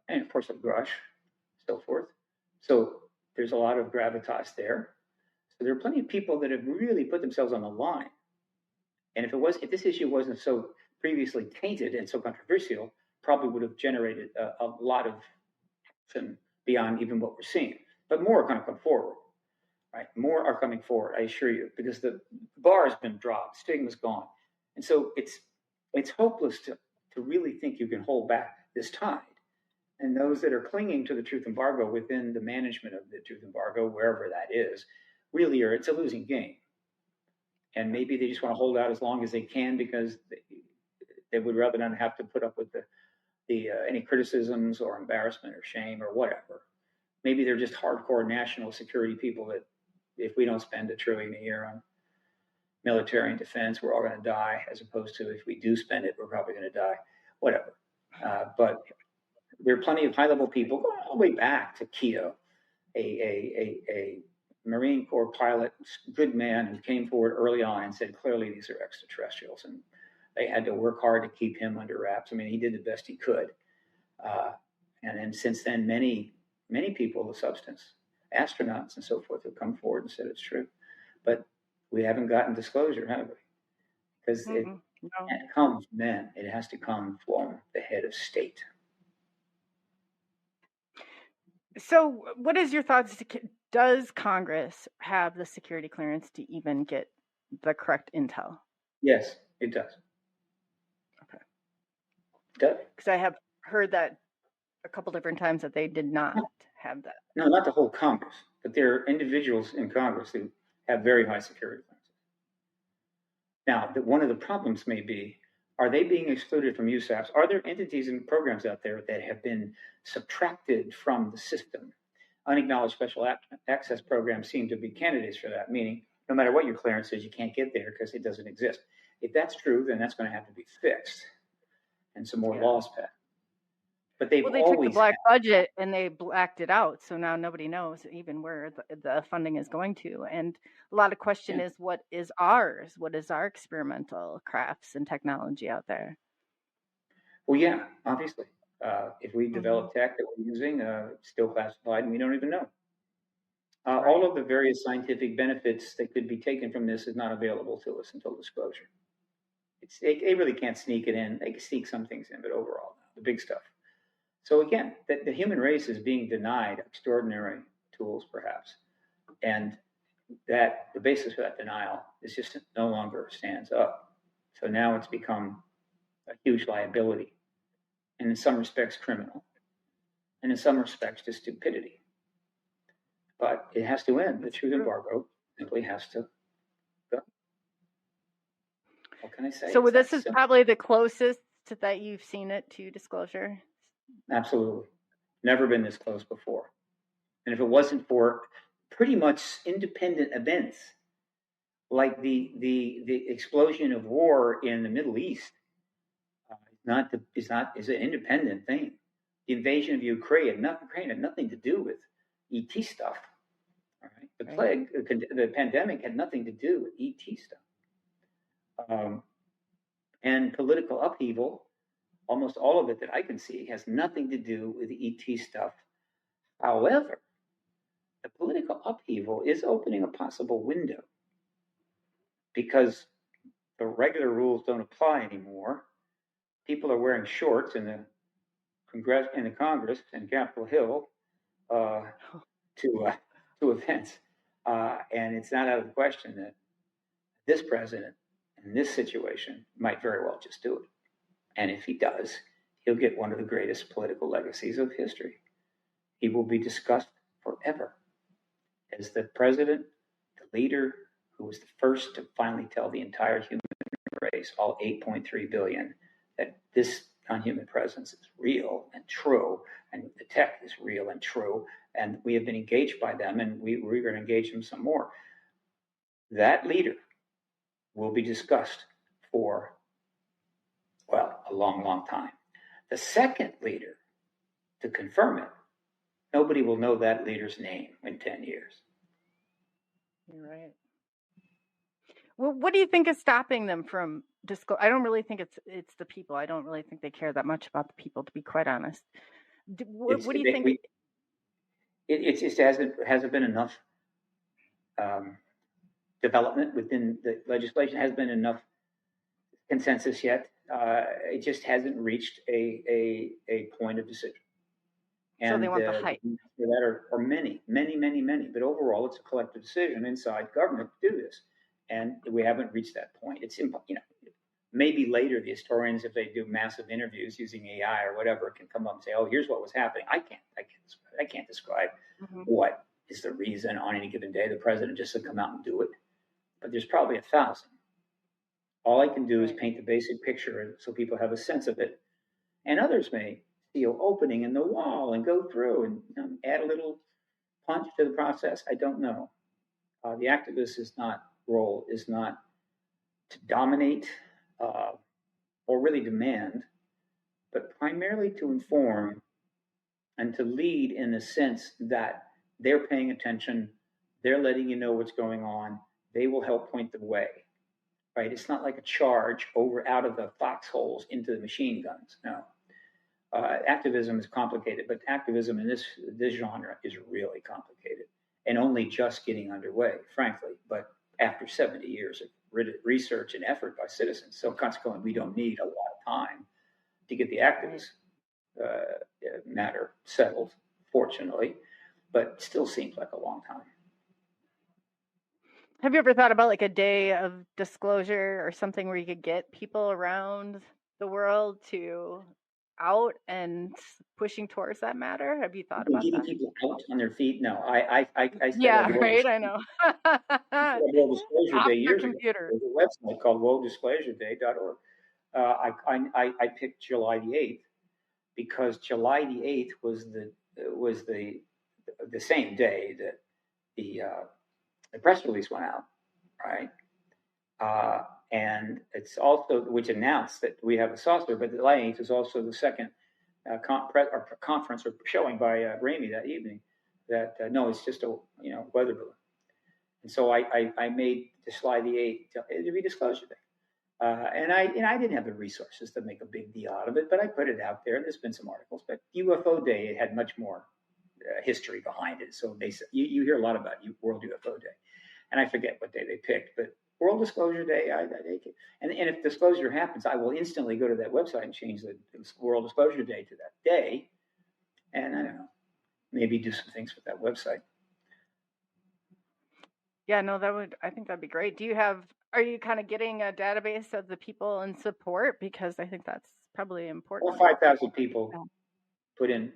and of course Grush, so forth. So there's a lot of gravitas there. So there are plenty of people that have really put themselves on the line. And if this issue wasn't so previously tainted and so controversial, probably would have generated a lot of action beyond even what we're seeing. But more are going to come forward, right? More are coming forward, I assure you, because the bar has been dropped, stigma's gone, and so it's hopeless to really think you can hold back this tide. And those that are clinging to the truth embargo within the management of the truth embargo, wherever that is, really it's a losing game. And maybe they just want to hold out as long as they can because they would rather not have to put up with the any criticisms or embarrassment or shame or whatever. Maybe they're just hardcore national security people that if we don't spend $1 trillion a year on military and defense, we're all going to die, as opposed to if we do spend it, we're probably going to die, whatever. But there are plenty of high-level people going all the way back to Keogh, a Marine Corps pilot, good man who came forward early on and said, clearly these are extraterrestrials. And they had to work hard to keep him under wraps. I mean, he did the best he could. And then since then, many people of substance, astronauts and so forth, have come forward and said it's true. But we haven't gotten disclosure, have we? Because it can't come from men. It has to come from the head of state. So what is your thoughts? Does Congress have the security clearance to even get the correct intel? Yes, it does. Okay. It does. Because I have heard that a couple different times that they did not have that. No, not the whole Congress, but there are individuals in Congress who have very high security clearances. Now, one of the problems may be, are they being excluded from USAPs? Are there entities and programs out there that have been subtracted from the system? Unacknowledged special access programs seem to be candidates for that, meaning no matter what your clearance is, you can't get there because it doesn't exist. If that's true, then that's going to have to be fixed and some more laws passed. But they took the black budget and they blacked it out, so now nobody knows even where the funding is going to. And a lot of question is, what is ours? What is our experimental crafts and technology out there? Well, yeah, obviously. If we develop tech that we're using, it's still classified and we don't even know. All of the various scientific benefits that could be taken from this is not available to us until disclosure. They really can't sneak it in. They can sneak some things in, but overall, the big stuff. So again, the human race is being denied extraordinary tools, perhaps, and that the basis for that denial is just no longer stands up. So now it's become a huge liability, and in some respects criminal, and in some respects just stupidity. But it has to end. The truth embargo simply has to go. What can I say? So this is probably the closest that you've seen it to disclosure. Absolutely. Never been this close before. And if it wasn't for pretty much independent events, like the explosion of war in the Middle East, is an independent thing. The invasion of Ukraine had nothing to do with ET stuff. All right? The plague, the pandemic had nothing to do with ET stuff. And political upheaval, almost all of it that I can see, has nothing to do with the ET stuff. However, the political upheaval is opening a possible window because the regular rules don't apply anymore. People are wearing shorts in the Congress and Capitol Hill to events, and it's not out of the question that this president in this situation might very well just do it. And if he does, he'll get one of the greatest political legacies of history. He will be discussed forever as the president, the leader who was the first to finally tell the entire human race, all 8.3 billion, that this non-human presence is real and true, and the tech is real and true, and we have been engaged by them, and we're going to engage them some more. That leader will be discussed for, well, a long, long time. The second leader to confirm it, nobody will know that leader's name in 10 years. You're right. Well, what do you think is stopping them from disclose? I don't really think it's the people. I don't really think they care that much about the people, to be quite honest. What do you think? It hasn't been enough development within the legislation. Hasn't been enough consensus yet. It just hasn't reached a point of decision. And so they want the hype. For that are many. But overall, it's a collective decision inside government to do this, and we haven't reached that point. It's maybe later the historians, if they do massive interviews using AI or whatever, can come up and say, "Oh, here's what was happening." I can't describe what is the reason on any given day. The president just said, "Come out and do it," but there's probably 1,000. All I can do is paint the basic picture so people have a sense of it, and others may see an opening in the wall and go through and add a little punch to the process. I don't know. The activist's role is not to dominate or really demand, but primarily to inform and to lead in the sense that they're paying attention, they're letting you know what's going on, they will help point the way. Right? It's not like a charge out of the foxholes into the machine guns. No. Activism is complicated, but activism in this genre is really complicated and only just getting underway, frankly. But after 70 years of research and effort by citizens, so consequently, we don't need a lot of time to get the activist matter settled, fortunately, but still seems like a long time. Have you ever thought about like a day of disclosure or something where you could get people around the world to out and pushing towards that matter? Have you thought about getting that? people out on their feet? No, I yeah, right. I know. World Disclosure Day years ago. Computer. There's a website called worlddisclosureday.org. I picked July the 8th because July the 8th was the same day that the press release went out, right? And it's also which announced that we have a saucer, but the July 8th is also the second conference or showing by Ramey that evening that no, it's just a weather balloon. And so I made July the 8th to be Disclosure Day. And I didn't have the resources to make a big deal out of it, but I put it out there. And there's been some articles, but UFO Day, it had much more history behind it. So they said you hear a lot about World UFO Day, and I forget what day they picked, but World Disclosure Day, I take it. And if disclosure happens, I will instantly go to that website and change the World Disclosure Day to that day. And I don't know, maybe do some things with that website. Yeah, no, I think that'd be great. Are you kind of getting a database of the people in support? Because I think that's probably important. Well, 5,000 people put in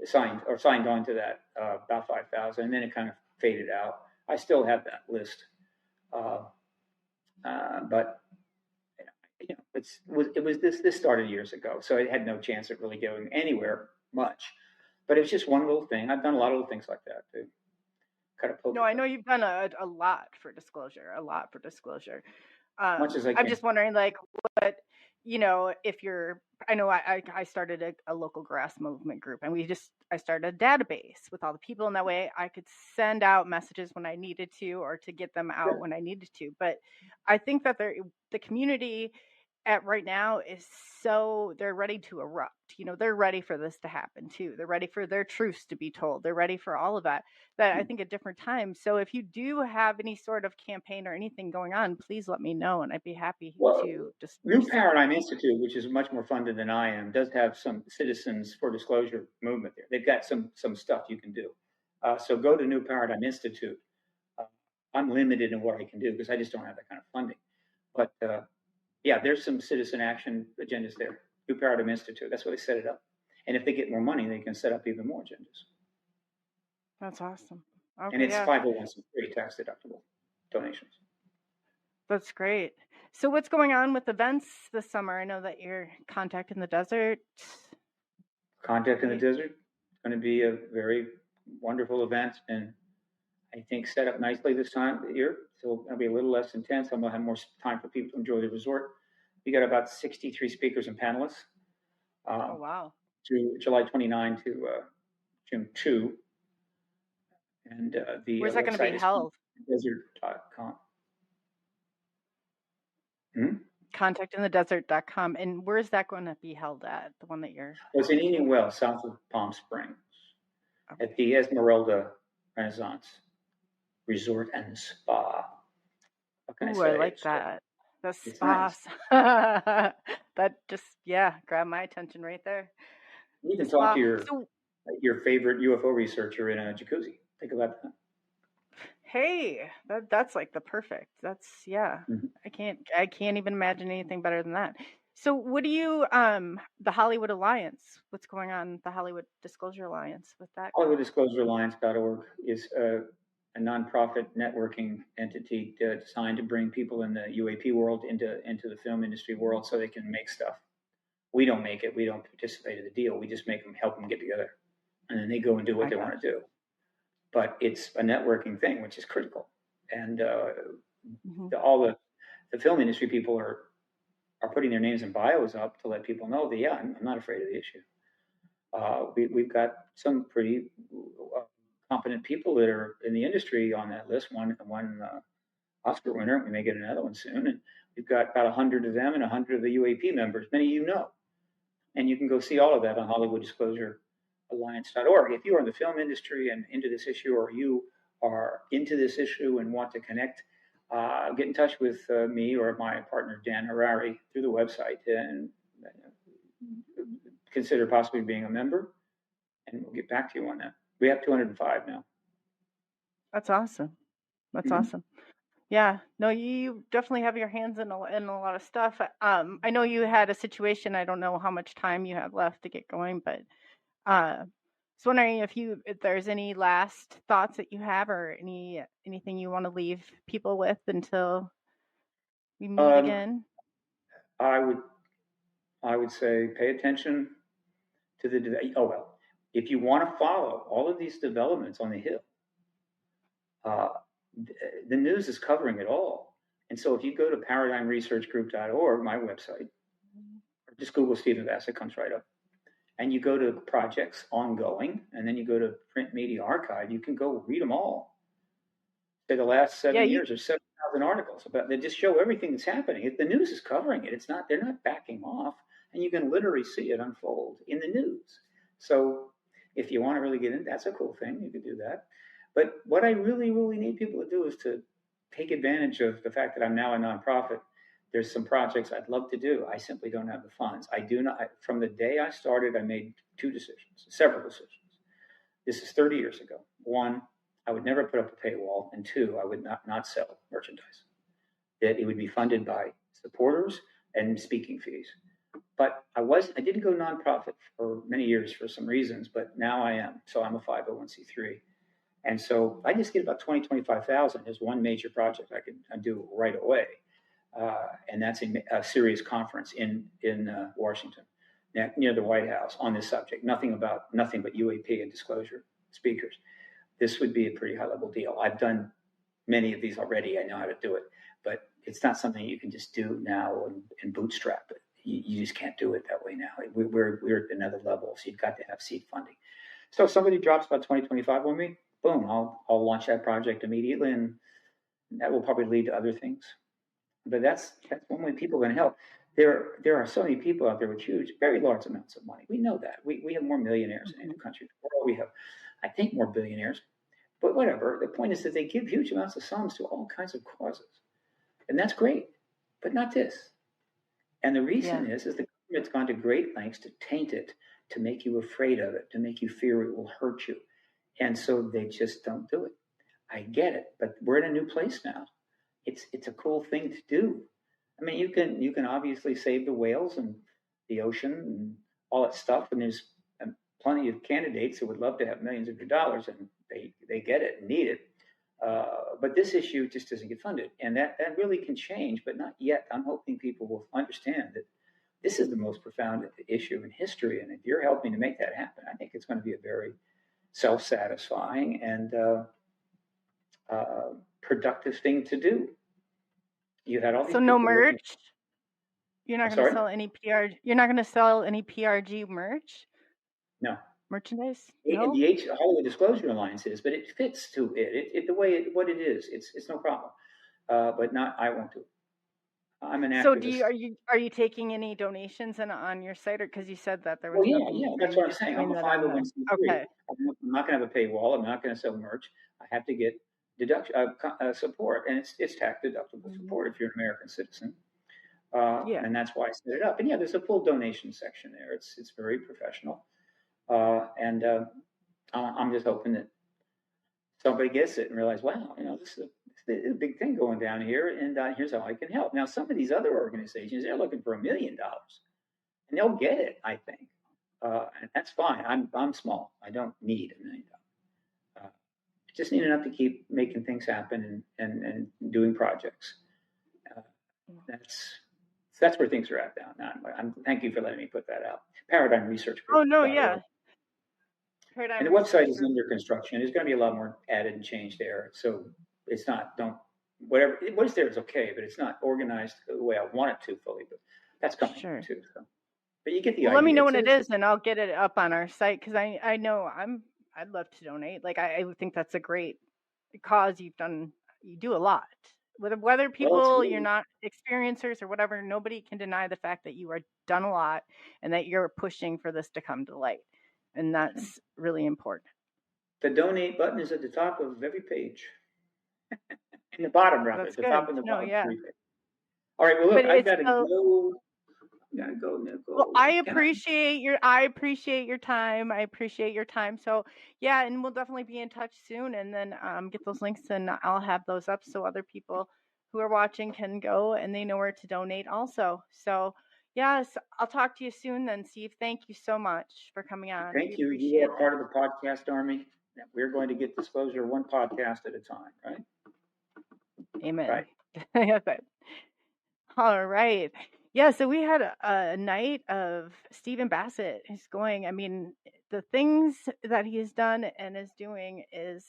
signed on to that, about 5,000, and then it kind of faded out. I still have that list. But this started years ago, so it had no chance of really going anywhere much. But it was just one little thing. I've done a lot of little things like that too. Kind of no, I know you've done a lot for disclosure. Much as I can. I'm just wondering, like, what if you're. I know I started a local grass movement group, and I started a database with all the people, and that way I could send out messages when I needed to, or to get them out when I needed to. But I think that the community right now is they're ready to erupt. They're ready for this to happen too. They're ready for their truths to be told. They're ready for all of that I think at different times. So if you do have any sort of campaign or anything going on, please let me know, and I'd be happy to discuss. New Paradigm Institute, which is much more funded than I am, does have some Citizens for Disclosure movement there. They've got some stuff you can do. So go to New Paradigm Institute. I'm limited in what I can do because I just don't have that kind of funding. But yeah, there's some citizen action agendas there. New Paradigm Institute. That's why they set it up. And if they get more money, they can set up even more agendas. That's awesome. Okay, and it's 501c3 tax deductible donations. That's great. So what's going on with events this summer? I know that you're Contact in the Desert. Contact in the Desert is going to be a very wonderful event, and I think set up nicely this time of the year. So it's going to be a little less intense. I'm going to have more time for people to enjoy the resort. We got about 63 speakers and panelists. Oh, wow. July 29 to June 2. And the Where's that going to be website is held? desert.com. Contactinthedesert.com. And where's that going to be held at? The one that you're... Well, it's in Indian Wells, south of Palm Springs, at the Esmeralda Renaissance Resort and Spa. What can I say? I like that. The spa. Nice. That just, grabbed my attention right there. You can talk to your favorite UFO researcher in a jacuzzi. Think about that. Hey, that's like the perfect. That's Mm-hmm. I can't even imagine anything better than that. So what do you the Hollywood Alliance? What's going on the Hollywood Disclosure Alliance with that? HollywoodDisclosureAlliance.org is a nonprofit networking entity designed to bring people in the UAP world into the film industry world so they can make stuff. We don't make it. We don't participate in the deal. We just help them get together, and then they go and do what they want to do. But it's a networking thing, which is critical. And all the film industry people are putting their names and bios up to let people know that, I'm not afraid of the issue. We've got some pretty competent people that are in the industry on that list. One Oscar winner. We may get another one soon. And we've got about 100 of them and 100 of the UAP members. Many of you know. And you can go see all of that on HollywoodDisclosureAlliance.org. If you are in the film industry and into this issue, or you are into this issue and want to connect, get in touch with me or my partner, Dan Harari, through the website and consider possibly being a member, and we'll get back to you on that. We have 205 now. That's awesome. That's awesome. Yeah, no, you definitely have your hands in a lot of stuff. I know you had a situation. I don't know how much time you have left to get going, but I was wondering if there's any last thoughts that you have, or anything you want to leave people with until we meet again. I would say pay attention to if you want to follow all of these developments on the Hill, the news is covering it all. And so if you go to paradigmresearchgroup.org, my website, or just Google Stephen Bassett, comes right up. And you go to projects ongoing, and then you go to Print Media Archive, you can go read them all. Say the last 7 years, or 7,000 articles about, they just show everything that's happening. The news is covering it. They're not backing off, and you can literally see it unfold in the news. So if you want to really get in, that's a cool thing. You could do that. But what I really, really need people to do is to take advantage of the fact that I'm now a nonprofit. There's some projects I'd love to do. I simply don't have the funds. I do not. From the day I started, I made several decisions. This is 30 years ago. One, I would never put up a paywall, and two, I would not sell merchandise. That it would be funded by supporters and speaking fees. But I didn't go nonprofit for many years for some reasons, but now I am. So I'm a 501c3. And so I just get about 25,000 as one major project I can do right away. And that's a serious conference in Washington, near the White House, on this subject. Nothing but UAP and disclosure speakers. This would be a pretty high-level deal. I've done many of these already. I know how to do it. But it's not something you can just do now and bootstrap it. You just can't do it that way now. We're at another level, so you've got to have seed funding. So if somebody drops about 2025 on me, boom, I'll launch that project immediately, and that will probably lead to other things. But that's one way people can help. There are so many people out there with huge, very large amounts of money. We know that. We have more millionaires in any country. We have, I think, more billionaires. But whatever. The point is that they give huge amounts of sums to all kinds of causes. And that's great, but not this. And the reason is the government's gone to great lengths to taint it, to make you afraid of it, to make you fear it will hurt you. And so they just don't do it. I get it, but we're in a new place now. It's a cool thing to do. I mean, you can obviously save the whales and the ocean and all that stuff, and there's plenty of candidates who would love to have millions of dollars, and they get it and need it. But this issue just doesn't get funded, and that really can change, but not yet. I'm hoping people will understand that this is the most profound issue in history, and if you're helping to make that happen, I think it's going to be a very self-satisfying and productive thing to do. You had all these. So no merch. You're not going to sell any PR. You're not going to sell any PRG merch. No. merchandise? And No. the Hollywood Disclosure Alliance is, but it fits to it. The way what it is, it's no problem. But not, I won't do it. I'm an So activist. are you taking any donations on your site, or because you said that there was Well, nothing? yeah, that's what I'm saying. I'm a 501c3. Okay. I'm not going to have a paywall. I'm not going to sell merch. I have to get support, and it's tax deductible support if you're an American citizen. Yeah. And that's why I set it up. And yeah, there's a full donation section there. It's very professional, and I'm just hoping that somebody gets it and realize, wow, this is a big thing going down here, and here's how I can help. Now, some of these other organizations, they're looking for $1 million, and they'll get it, I think, and that's fine. I'm small. I don't need $1 million. I just need enough to keep making things happen and doing projects. That's where things are at now. Thank you for letting me put that out. Paradigm Research Group. Oh no, yeah. And the website is under construction. There's going to be a lot more added and changed there. So it's not, whatever, what is there is okay, but it's not organized the way I want it to fully, but that's coming too. So. But you get the idea. Let me know when it is, and I'll get it up on our site, because I know I'd love to donate. Like, I think that's a great cause. You do a lot. Whether people, you're not experiencers or whatever, nobody can deny the fact that you are done a lot and that you're pushing for this to come to light. And that's really important. The donate button is at the top of every page. In the bottom, rather. That's at the good. top and the bottom. Yeah. All right, well, look, I've got to go. Gotta go, Nicole. Well, I appreciate your time. I appreciate your time. So yeah, and we'll definitely be in touch soon, and then get those links, and I'll have those up so other people who are watching can go and they know where to donate also. So yes, I'll talk to you soon then, Steve. Thank you so much for coming on. Thank you. You are part of the podcast army. We're going to get disclosure one podcast at a time, right? Amen. Right. All right. Yeah, so we had a night of Stephen Bassett. He's going, I mean, the things that he's done and is doing is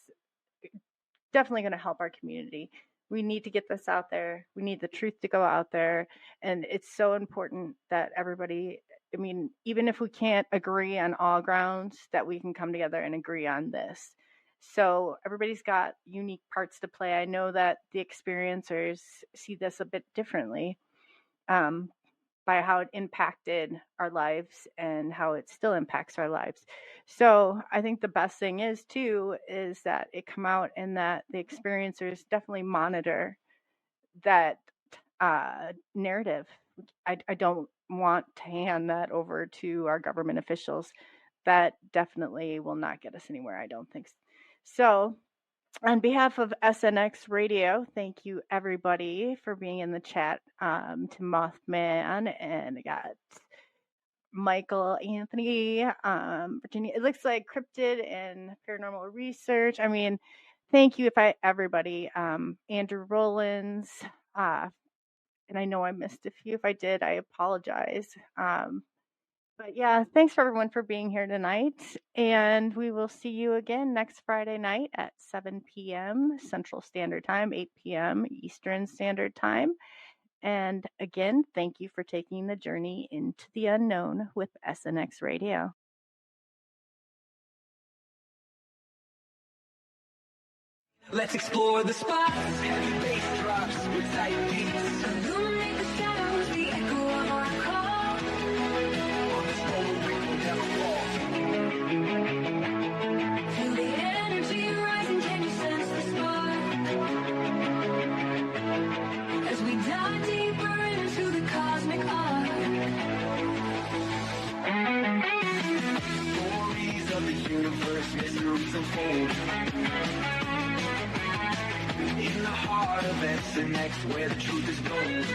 definitely going to help our community. We need to get this out there. We need the truth to go out there. And it's so important that everybody, I mean, even if we can't agree on all grounds, that we can come together and agree on this. So everybody's got unique parts to play. I know that the experiencers see this a bit differently. By how it impacted our lives and how it still impacts our lives. So I think the best thing is that it come out and that the experiencers definitely monitor that narrative. I don't want to hand that over to our government officials. That definitely will not get us anywhere, I don't think. So on behalf of SNX Radio, thank you everybody for being in the chat. To Mothman, and I got Michael, Anthony, Virginia. It looks like Cryptid and Paranormal Research. I mean, thank you everybody. Andrew Rollins, and I know I missed a few. If I did, I apologize. But yeah, thanks for everyone for being here tonight. And we will see you again next Friday night at 7 p.m. Central Standard Time, 8 p.m. Eastern Standard Time. And again, thank you for taking the journey into the unknown with SNX Radio. Let's explore the spots. Heavy bass drops with tight beats. Illuminate the shadows, the echo of our call. On this road we will never fall. Feel the energy rising, can you sense the spark? As we dive deeper into the cosmic arc. Stories of the universe, mysteries unfold. In the heart of SNX, where the truth is gold.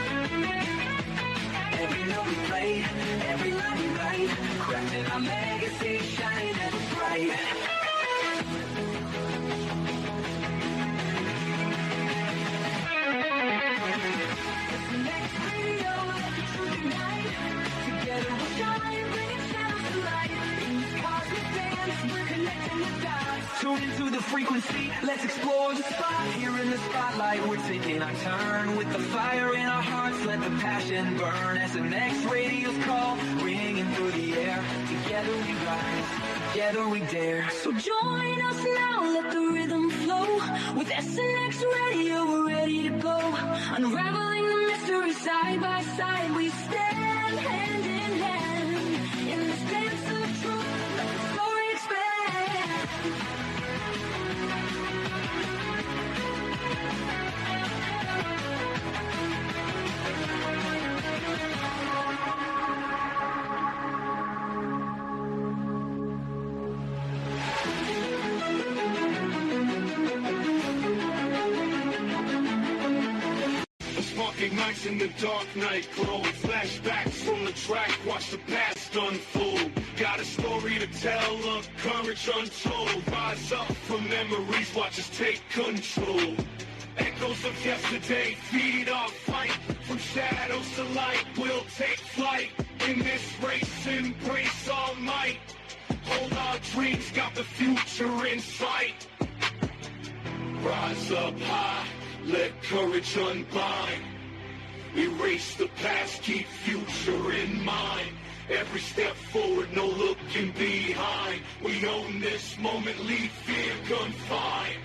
Every note we play, every line we write, crafting our legacy, shining ever bright. SNX Radio, let the truth unite. Together we'll shine, bringing shadows to light. In this cosmic dance, we're connecting the dots. Tune into the frequency, let's explore the spot. Here in the spotlight, we're taking our turn. With the fire in our hearts, let the passion burn. SNX Radio's call, ringing through the air. Together we rise. together we dare. So join us now, let the rhythm flow. With SNX Radio, we're ready to go. Unraveling the mystery side by side, we stand hand in hand. In this dance of truth, let the story expand. Sparking nights in the dark night glow. Flashbacks from the track, watch the past unfold. Got a story to tell, of courage untold. Rise up from memories, watch us take control. Echoes of yesterday, feed our fight. From shadows to light, we'll take flight. In this race, embrace our might. Hold our dreams, got the future in sight. Rise up high, let courage unbind. Erase the past, keep future in mind. Every step forward, no looking behind. We own this moment, leave fear confined.